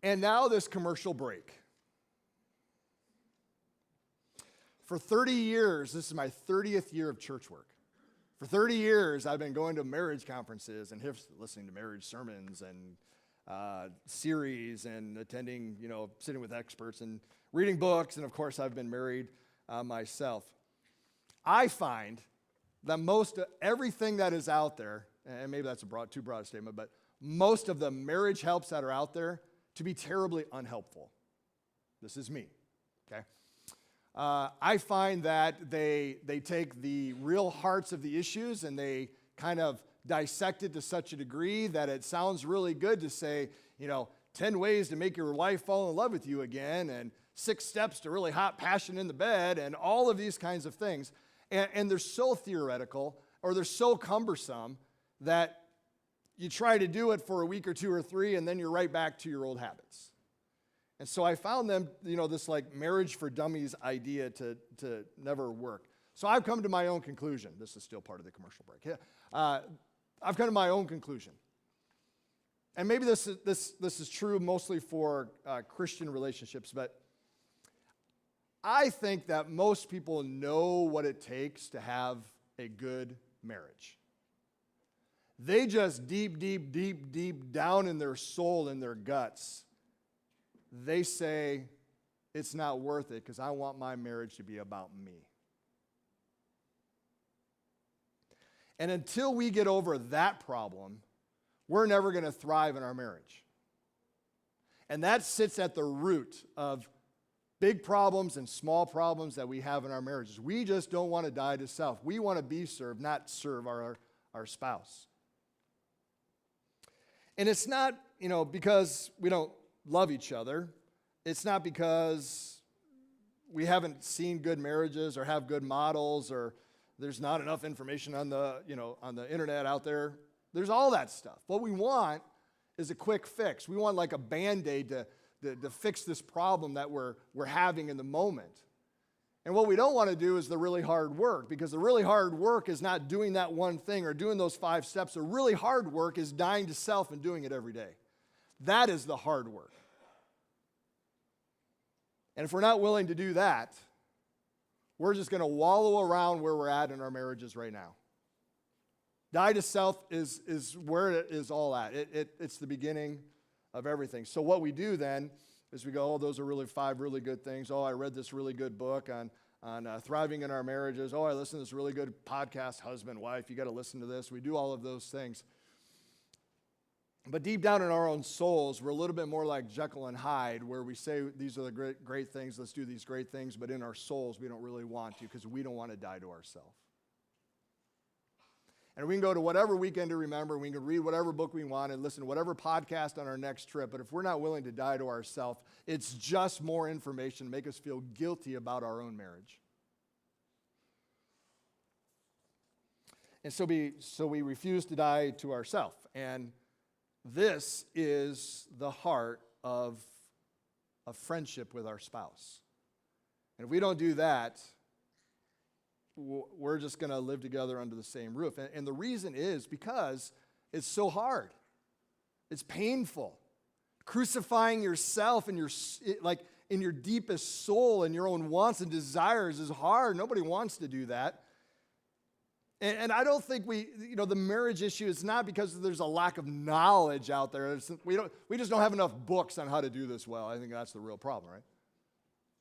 And now this commercial break. For 30 years, this is my 30th year of church work. For 30 years, I've been going to marriage conferences and listening to marriage sermons and series and attending, sitting with experts and reading books. And of course, I've been married myself. I find that most of everything that is out there, and maybe that's too broad a statement, but most of the marriage helps that are out there to be terribly unhelpful. This is me, okay? I find that they take the real hearts of the issues and they kind of dissect it to such a degree that it sounds really good to say, 10 ways to make your wife fall in love with you again, and 6 steps to really hot passion in the bed, and all of these kinds of things. And they're so theoretical, or they're so cumbersome, that you try to do it for a week or 2 or 3, and then you're right back to your old habits. And so I found them, this marriage for dummies idea to never work. So I've come to my own conclusion. This is still part of the commercial break. I've come to my own conclusion. And maybe this is true mostly for Christian relationships, but I think that most people know what it takes to have a good marriage. They just deep down in their soul, in their guts, they say, it's not worth it because I want my marriage to be about me. And until we get over that problem, we're never going to thrive in our marriage. And that sits at the root of big problems and small problems that we have in our marriages. We just don't want to die to self. We want to be served, not serve our spouse. And it's not, because we don't love each other. It's not because we haven't seen good marriages or have good models or there's not enough information on the internet out there. There's all that stuff. What we want is a quick fix. We want like a Band-Aid to fix this problem that we're having in the moment. And what we don't want to do is the really hard work, because the really hard work is not doing that one thing or doing those 5 steps. The really hard work is dying to self and doing it every day. That is the hard work. And if we're not willing to do that, we're just going to wallow around where we're at in our marriages right now. Die to self is where it is all at. It's the beginning of everything. So what we do then is we go, oh, those are really 5 really good things. Oh, I read this really good book on thriving in our marriages. Oh, I listened to this really good podcast, husband, wife, you got to listen to this. We do all of those things. But deep down in our own souls, we're a little bit more like Jekyll and Hyde, where we say these are the great things, let's do these great things, but in our souls, we don't really want to, because we don't want to die to ourselves. And we can go to whatever weekend to remember, we can read whatever book we want and listen to whatever podcast on our next trip, but if we're not willing to die to ourselves, it's just more information to make us feel guilty about our own marriage. And so we refuse to die to ourselves. And this is the heart of a friendship with our spouse. And if we don't do that, we're just going to live together under the same roof. And the reason is because it's so hard. It's painful. Crucifying yourself and in your deepest soul and your own wants and desires is hard. Nobody wants to do that. And I don't think the marriage issue is not because there's a lack of knowledge out there. We just don't have enough books on how to do this well. I think that's the real problem, right?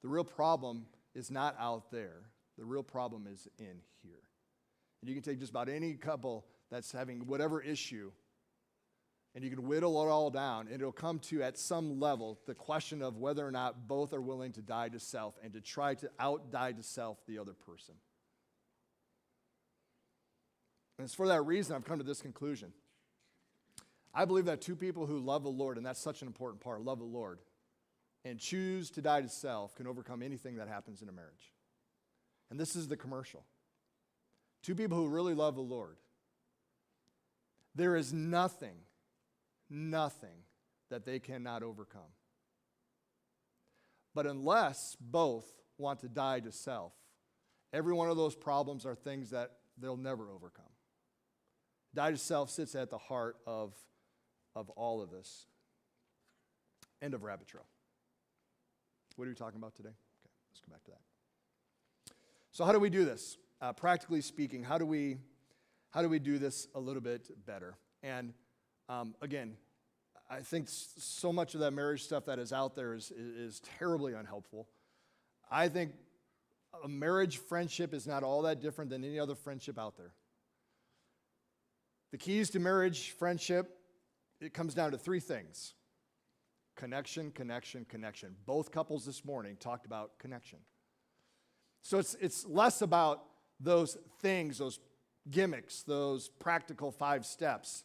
The real problem is not out there. The real problem is in here. And you can take just about any couple that's having whatever issue, and you can whittle it all down, and it'll come to, at some level, the question of whether or not both are willing to die to self and to try to out-die to self the other person. And it's for that reason I've come to this conclusion. I believe that 2 people who love the Lord, and that's such an important part, love the Lord, and choose to die to self can overcome anything that happens in a marriage. And this is the commercial. 2 people who really love the Lord. There is nothing that they cannot overcome. But unless both want to die to self, every one of those problems are things that they'll never overcome. Die to self sits at the heart of all of this. End of rabbit trail. What are we talking about today? Okay, let's come back to that. So how do we do this? Practically speaking, how do we do this a little bit better? And again, I think so much of that marriage stuff that is out there is terribly unhelpful. I think a marriage friendship is not all that different than any other friendship out there. The keys to marriage friendship, it comes down to 3 things. Connection, connection, connection. Both couples this morning talked about connection. So it's less about those things, those gimmicks, those practical 5 steps,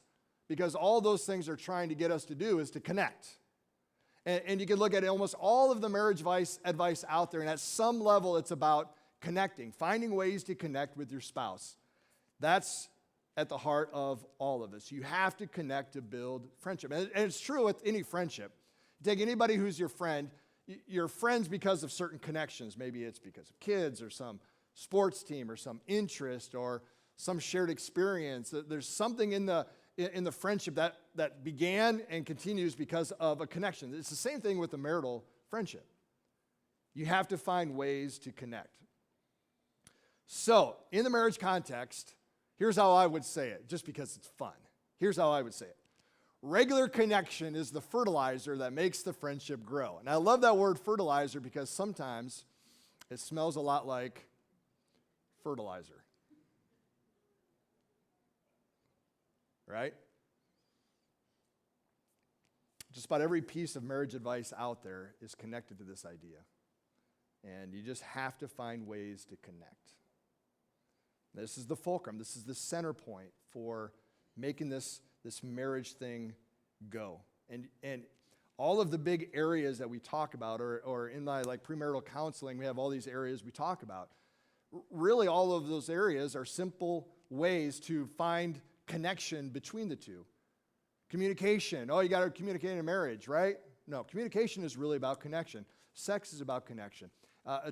because all those things are trying to get us to do is to connect. And you can look at almost all of the marriage advice out there, and at some level it's about connecting, finding ways to connect with your spouse. That's at the heart of all of this. You have to connect to build friendship. And it's true with any friendship. Take anybody who's your friend. You're friends because of certain connections. Maybe it's because of kids or some sports team or some interest or some shared experience. There's something in the friendship that began and continues because of a connection. It's the same thing with the marital friendship. You have to find ways to connect. So, in the marriage context, here's how I would say it, just because it's fun. Here's how I would say it. Regular connection is the fertilizer that makes the friendship grow. And I love that word fertilizer because sometimes it smells a lot like fertilizer. Right? Just about every piece of marriage advice out there is connected to this idea. And you just have to find ways to connect. This is the fulcrum. This is the center point for making this marriage thing go. And all of the big areas that we talk about, or in my premarital counseling, we have all these areas we talk about. Really, all of those areas are simple ways to find connection between the two. Communication. Oh, you got to communicate in a marriage, right? No, communication is really about connection. Sex is about connection.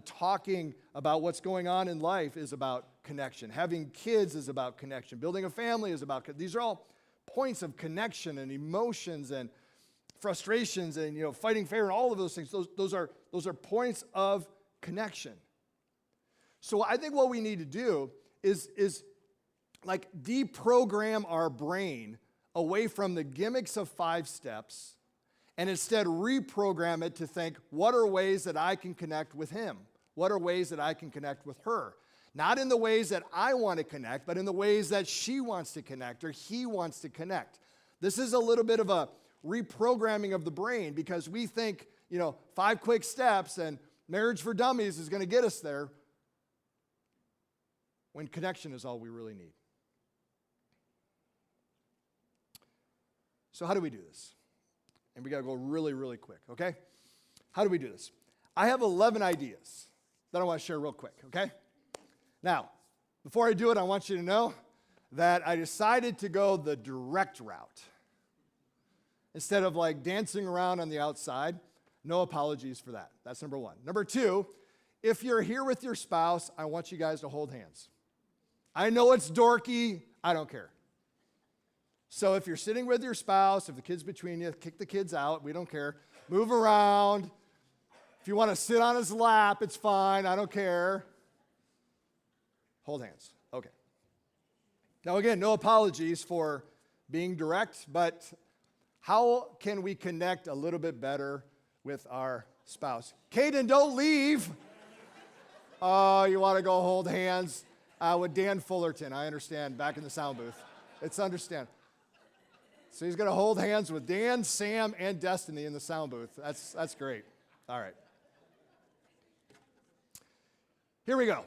Talking about what's going on in life is about connection. Having kids is about connection. Building a family is about these are all points of connection and emotions and frustrations and fighting fair and all of those things. Those are points of connection. So I think what we need to do is like deprogram our brain away from the gimmicks of 5 steps and instead reprogram it to think, what are ways that I can connect with him? What are ways that I can connect with her? Not in the ways that I want to connect, but in the ways that she wants to connect or he wants to connect. This is a little bit of a reprogramming of the brain because we think, 5 quick steps and marriage for dummies is going to get us there when connection is all we really need. So how do we do this? And we got to go really, really quick, okay? How do we do this? I have 11 ideas that I want to share real quick, okay? Now, before I do it, I want you to know that I decided to go the direct route. Instead of like dancing around on the outside, no apologies for that. That's number 1. Number 2, if you're here with your spouse, I want you guys to hold hands. I know it's dorky, I don't care. So if you're sitting with your spouse, if the kid's between you, kick the kids out, we don't care. Move around. If you want to sit on his lap, it's fine, I don't care. Hold hands, okay. Now again, no apologies for being direct, but how can we connect a little bit better with our spouse? Caden, don't leave. Oh, you want to go hold hands with Dan Fullerton, I understand, back in the sound booth. It's understand. So he's going to hold hands with Dan, Sam, and Destiny in the sound booth. That's great. All right. Here we go.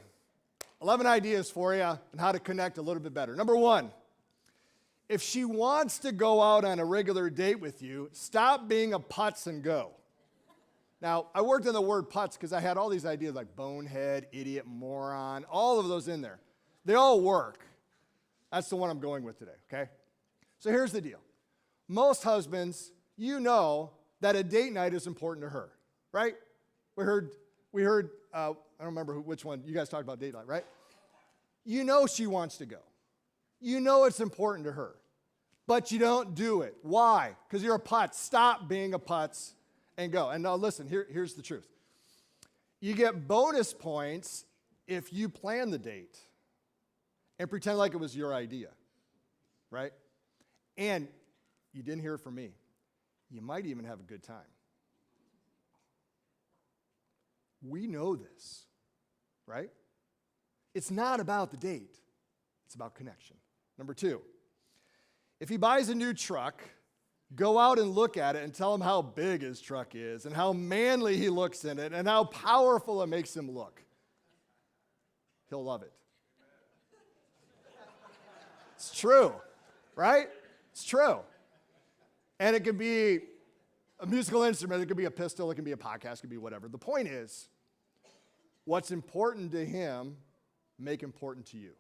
11 ideas for you on how to connect a little bit better. Number 1, if she wants to go out on a regular date with you, stop being a putz and go. Now, I worked on the word putz because I had all these ideas like bonehead, idiot, moron, all of those in there. They all work. That's the one I'm going with today, okay? So here's the deal. Most husbands, that a date night is important to her, right? We heard. I don't remember which one. You guys talked about date night, right? She wants to go. It's important to her, but you don't do it. Why? Because you're a putz. Stop being a putz and go. And now listen, here's the truth. You get bonus points if you plan the date and pretend like it was your idea, right? And you didn't hear it from me. You might even have a good time. We know this, right? It's not about the date. It's about connection. Number 2, if he buys a new truck, go out and look at it and tell him how big his truck is and how manly he looks in it and how powerful it makes him look. He'll love it. It's true, right? It's true. And it could be a musical instrument, it could be a pistol, it can be a podcast, it could be whatever. The point is, what's important to him, make important to you.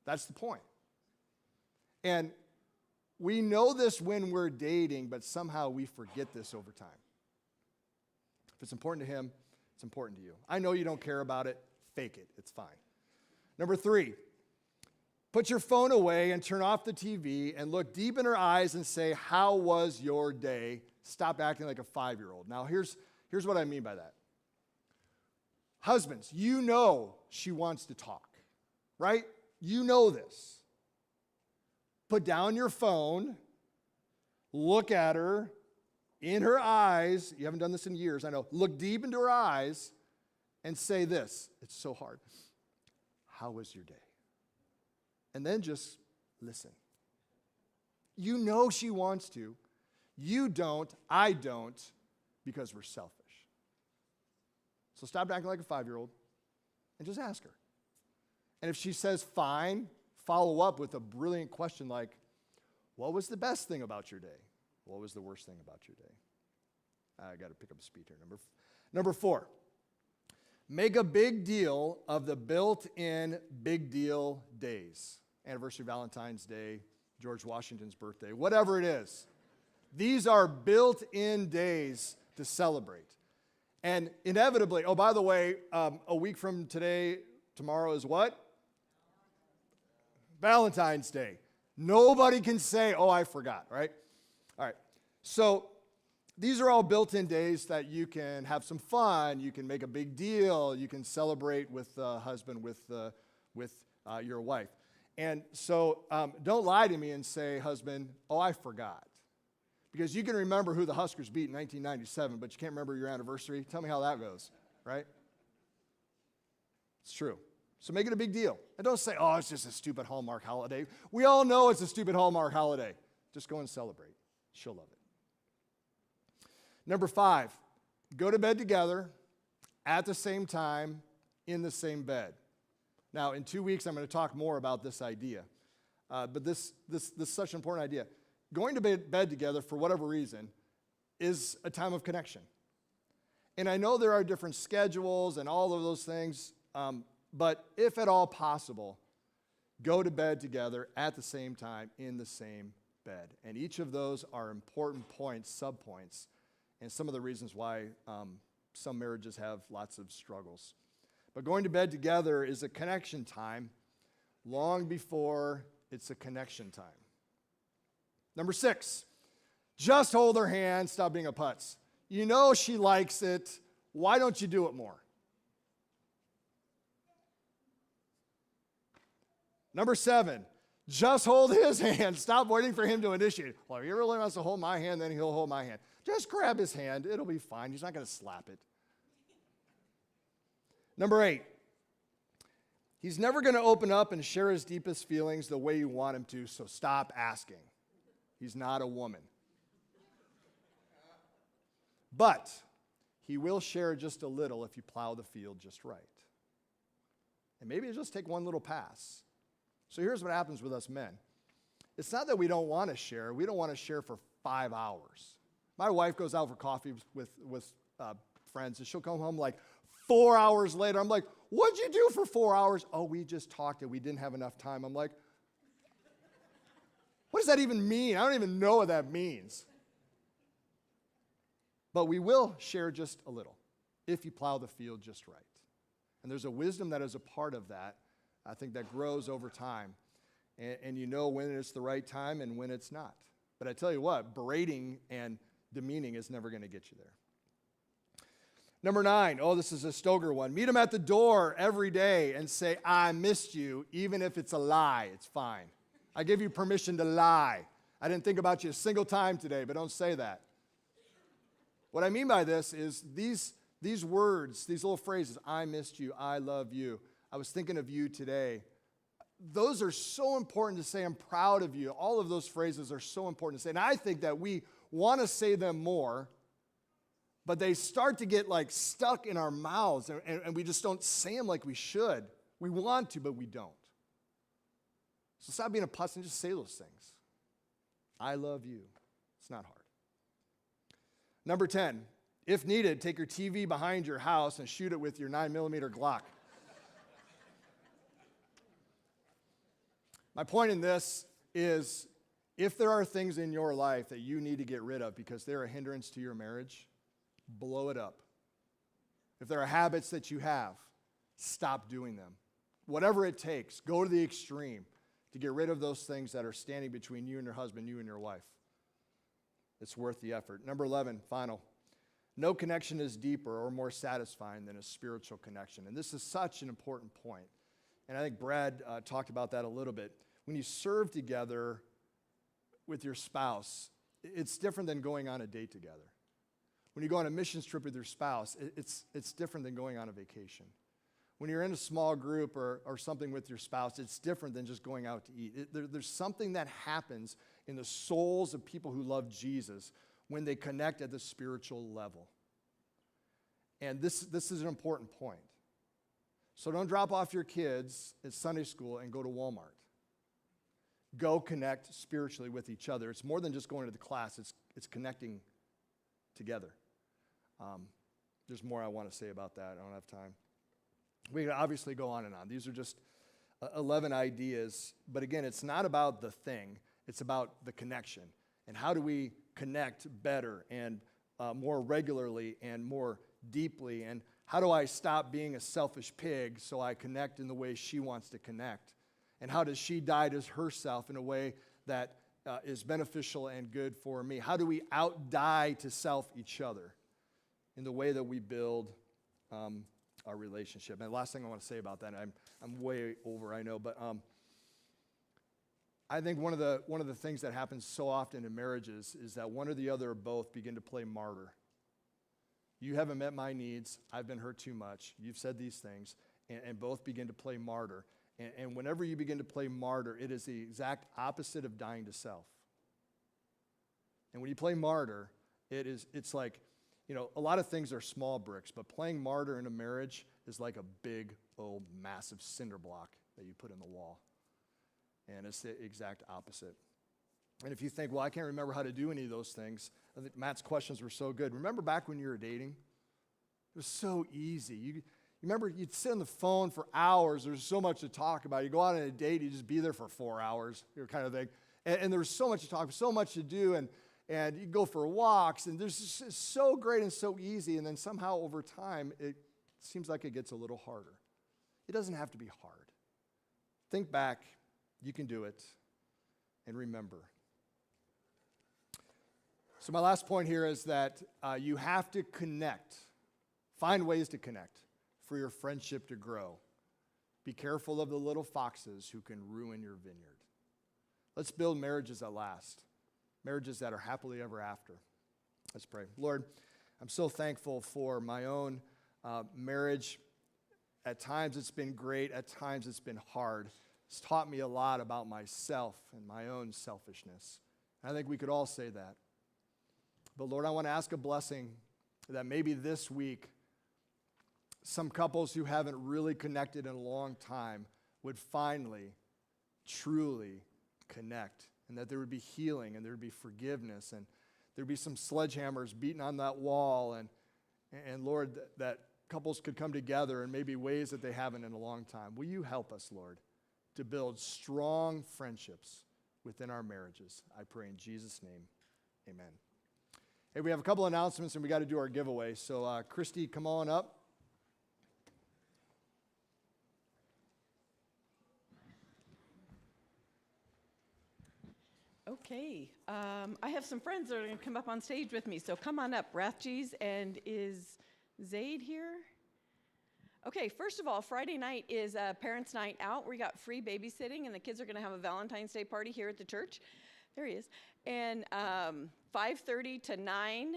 That's the point. And we know this when we're dating, but somehow we forget this over time. If it's important to him, it's important to you. I know you don't care about it, fake it, it's fine. Number 3, put your phone away and turn off the TV and look deep in her eyes and say, how was your day? Stop acting like a 5-year-old. Now, here's what I mean by that. Husbands, she wants to talk, right? You know this. Put down your phone, look at her in her eyes. You haven't done this in years, I know. Look deep into her eyes and say this. It's so hard. How was your day? And then just listen. She wants to. You don't, I don't, because we're selfish. So stop acting like a 5-year-old and just ask her. And if she says fine, follow up with a brilliant question like, what was the best thing about your day? What was the worst thing about your day? I got to pick up speed here. Number 4, make a big deal of the built-in big deal days. anniversary of Valentine's Day, George Washington's birthday, whatever it is. These are built-in days to celebrate. And inevitably, oh, by the way, a week from today, tomorrow is what? Valentine's Day. Nobody can say, oh, I forgot, right? All right. So these are all built-in days that you can have some fun, you can make a big deal, you can celebrate with the husband, with your wife. And so don't lie to me and say, husband, oh, I forgot. Because you can remember who the Huskers beat in 1997, but you can't remember your anniversary. Tell me how that goes, right? It's true. So make it a big deal. And don't say, oh, it's just a stupid Hallmark holiday. We all know it's a stupid Hallmark holiday. Just go and celebrate. She'll love it. Number 5, go to bed together at the same time in the same bed. Now, in 2 weeks, I'm going to talk more about this idea. But this is such an important idea. Going to bed together, for whatever reason, is a time of connection. And I know there are different schedules and all of those things, but if at all possible, go to bed together at the same time in the same bed. And each of those are important points, subpoints, and some of the reasons why some marriages have lots of struggles. But going to bed together is a connection time long before it's a connection time. Number 6, just hold her hand, stop being a putz. You know she likes it. Why don't you do it more? Number 7, just hold his hand. Stop waiting for him to initiate. Well, if he really wants to hold my hand, then he'll hold my hand. Just grab his hand. It'll be fine. He's not going to slap it. Number 8, he's never going to open up and share his deepest feelings the way you want him to, so stop asking. He's not a woman. But he will share just a little if you plow the field just right. And maybe it'll just take one little pass. So here's what happens with us men. It's not that we don't want to share. We don't want to share for 5 hours. My wife goes out for coffee with friends, and she'll come home like 4 hours later. I'm like, what'd you do for 4 hours? Oh, we just talked and we didn't have enough time. I'm like, what does that even mean? I don't even know what that means. But we will share just a little if you plow the field just right. And there's a wisdom that is a part of that, I think, that grows over time. And you know when it's the right time and when it's not. But I tell you what, berating and demeaning is never going to get you there. Number 9, oh, this is a Stoger one. Meet him at the door every day and say, I missed you, even if it's a lie. It's fine. I give you permission to lie. I didn't think about you a single time today, but don't say that. What I mean by this is these words, these little phrases, I missed you, I love you, I was thinking of you today. Those are so important to say. I'm proud of you. All of those phrases are so important to say. And I think that we want to say them more, but they start to get like stuck in our mouths, and we just don't say them like we should. We want to, but we don't. So stop being a putz and just say those things. I love you. It's not hard. Number 10, if needed, take your TV behind your house and shoot it with your 9mm Glock. My point in this is, if there are things in your life that you need to get rid of because they're a hindrance to your marriage, blow it up. If there are habits that you have, stop doing them. Whatever it takes, go to the extreme to get rid of those things that are standing between you and your husband, you and your wife. It's worth the effort. Number 11, final. No connection is deeper or more satisfying than a spiritual connection. And this is such an important point. And I think Brad talked about that a little bit. When you serve together with your spouse, it's different than going on a date together. When you go on a missions trip with your spouse, it's different than going on a vacation. When you're in a small group or something with your spouse, it's different than just going out to eat. There's something that happens in the souls of people who love Jesus when they connect at the spiritual level. And this is an important point. So don't drop off your kids at Sunday school and go to Walmart. Go connect spiritually with each other. It's more than just going to the class. It's connecting together. There's more I want to say about that. I don't have time. We can obviously go on and on. These are just 11 ideas. But again, it's not about the thing. It's about the connection. And how do we connect better and more regularly and more deeply? And how do I stop being a selfish pig so I connect in the way she wants to connect? And how does she die to herself in a way that is beneficial and good for me? How do we out-die to self each other in the way that we build our relationship? And the last thing I want to say about that, I'm way over, I know, but I think one of the things that happens so often in marriages is that one or the other or both begin to play martyr. You haven't met my needs. I've been hurt too much. You've said these things, and both begin to play martyr. And whenever you begin to play martyr, it is the exact opposite of dying to self. And when you play martyr, it's like, a lot of things are small bricks, but playing martyr in a marriage is like a big, massive cinder block that you put in the wall. And it's the exact opposite. And if you think, well, I can't remember how to do any of those things, I think Matt's questions were so good. Remember back when you were dating? It was so easy. You remember you'd sit on the phone for hours. There's so much to talk about. You go out on a date, you just be there for 4 hours, kind of thing. And there was so much to talk, so much to do, and you go for walks, and there's just, it's so great and so easy. And then somehow over time, it seems like it gets a little harder. It doesn't have to be hard. Think back. You can do it. And remember. So my last point here is that you have to connect. Find ways to connect for your friendship to grow. Be careful of the little foxes who can ruin your vineyard. Let's build marriages that last. Marriages that are happily ever after. Let's pray. Lord, I'm so thankful for my own marriage. At times it's been great. At times it's been hard. It's taught me a lot about myself and my own selfishness. I think we could all say that. But Lord, I want to ask a blessing that maybe this week, some couples who haven't really connected in a long time would finally, truly connect, and that there would be healing, and there would be forgiveness, and there would be some sledgehammers beating on that wall, and Lord, that couples could come together in maybe ways that they haven't in a long time. Will you help us, Lord, to build strong friendships within our marriages? I pray in Jesus' name, amen. Hey, we have a couple announcements, and we got to do our giveaway. So, Christy, come on up. Okay, I have some friends that are going to come up on stage with me, so come on up. Rathjes, and is Zaid here? Okay, first of all, Friday night is a parents' night out. We got free babysitting, and the kids are going to have a Valentine's Day party here at the church. There he is. And 5:30 to 9,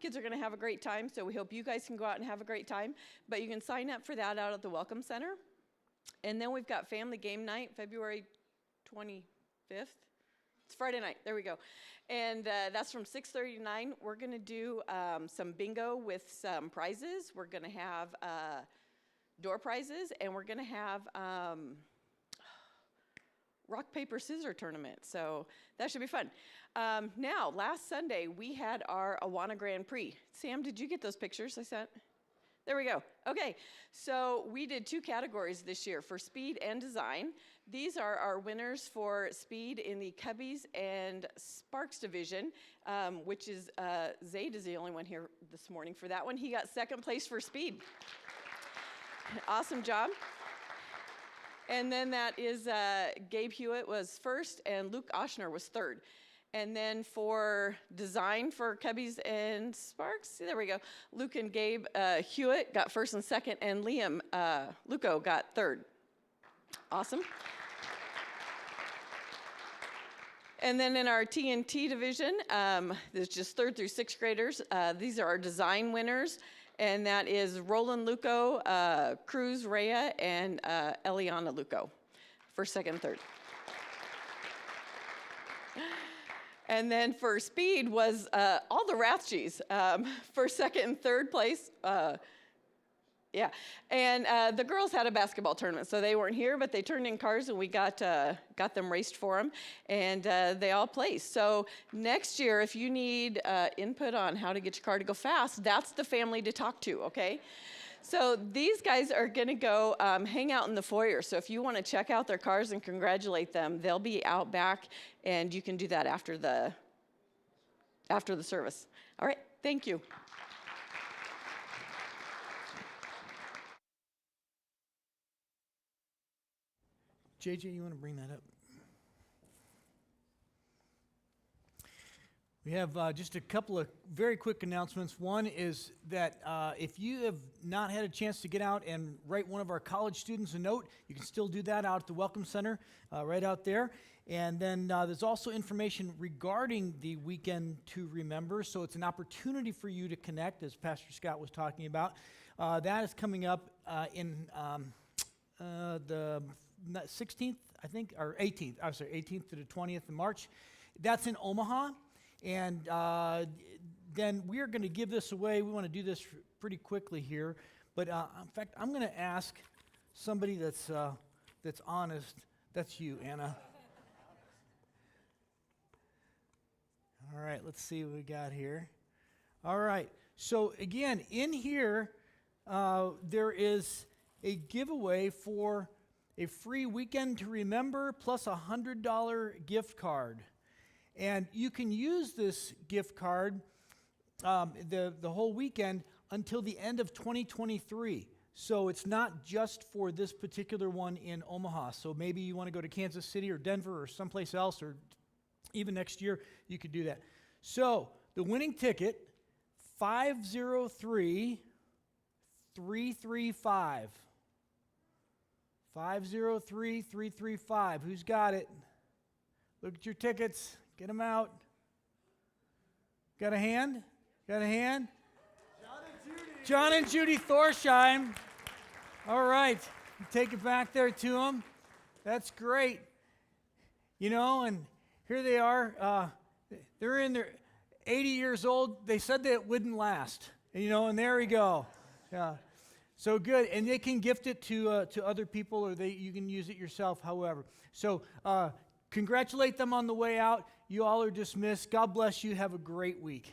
kids are going to have a great time, so we hope you guys can go out and have a great time. But you can sign up for that out at the Welcome Center. And then we've got family game night, February 25th. It's Friday night. There we go. And that's from 6:30 to 9. We're going to do some bingo with some prizes. We're going to have door prizes, and we're going to have rock, paper, scissors tournament. So that should be fun. Now, last Sunday, we had our Awana Grand Prix. Sam, did you get those pictures I sent? There we go. Okay, so we did 2 categories this year for speed and design. These are our winners for speed in the Cubbies and Sparks division, which is, Zaid is the only one here this morning for that one. He got second place for speed. Awesome job. And then that is Gabe Hewitt was first, and Luke Oshner was third. And then for design for Cubbies and Sparks, there we go. Luke and Gabe Hewitt got first and second, and Liam Luco got third. Awesome. And then in our TNT division, there's just 3rd through 6th graders. These are our design winners, and that is Roland Luco, Cruz Rhea, and Eliana Luco, first, second, third. And then for speed was all the Rathjes, first, second, and third place. Yeah, and the girls had a basketball tournament, so they weren't here, but they turned in cars, and we got them raced for them, and they all placed. So next year, if you need input on how to get your car to go fast, that's the family to talk to, okay? So these guys are going to go hang out in the foyer. So if you want to check out their cars and congratulate them, they'll be out back, and you can do that after the service. All right, thank you. JJ, you want to bring that up? We have just a couple of very quick announcements. One is that if you have not had a chance to get out and write one of our college students a note, you can still do that out at the Welcome Center right out there. And then there's also information regarding the Weekend to Remember, so it's an opportunity for you to connect, as Pastor Scott was talking about. That is coming up in the 16th, I think, or 18th, I'm sorry, 18th to the 20th of March. That's in Omaha. And then we are going to give this away. We want to do this pretty quickly here. But in fact, I'm going to ask somebody that's honest. That's you, Anna. All right, let's see what we got here. All right. So again, in here, there is a giveaway for a free Weekend to Remember plus a $100 gift card. And you can use this gift card the whole weekend until the end of 2023. So it's not just for this particular one in Omaha. So maybe you want to go to Kansas City or Denver or someplace else, or even next year, you could do that. So the winning ticket, 503-335. 503-335. Who's got it? Look at your tickets. Get them out. Got a hand? Got a hand? John and Judy Thorsheim. All right. You take it back there to them. That's great. You know, and here they are. They're in their 80 years old. They said that it wouldn't last. And, you know, and there we go. Yeah. So good. And they can gift it to other people, or you can use it yourself, however. So congratulate them on the way out. You all are dismissed. God bless you. Have a great week.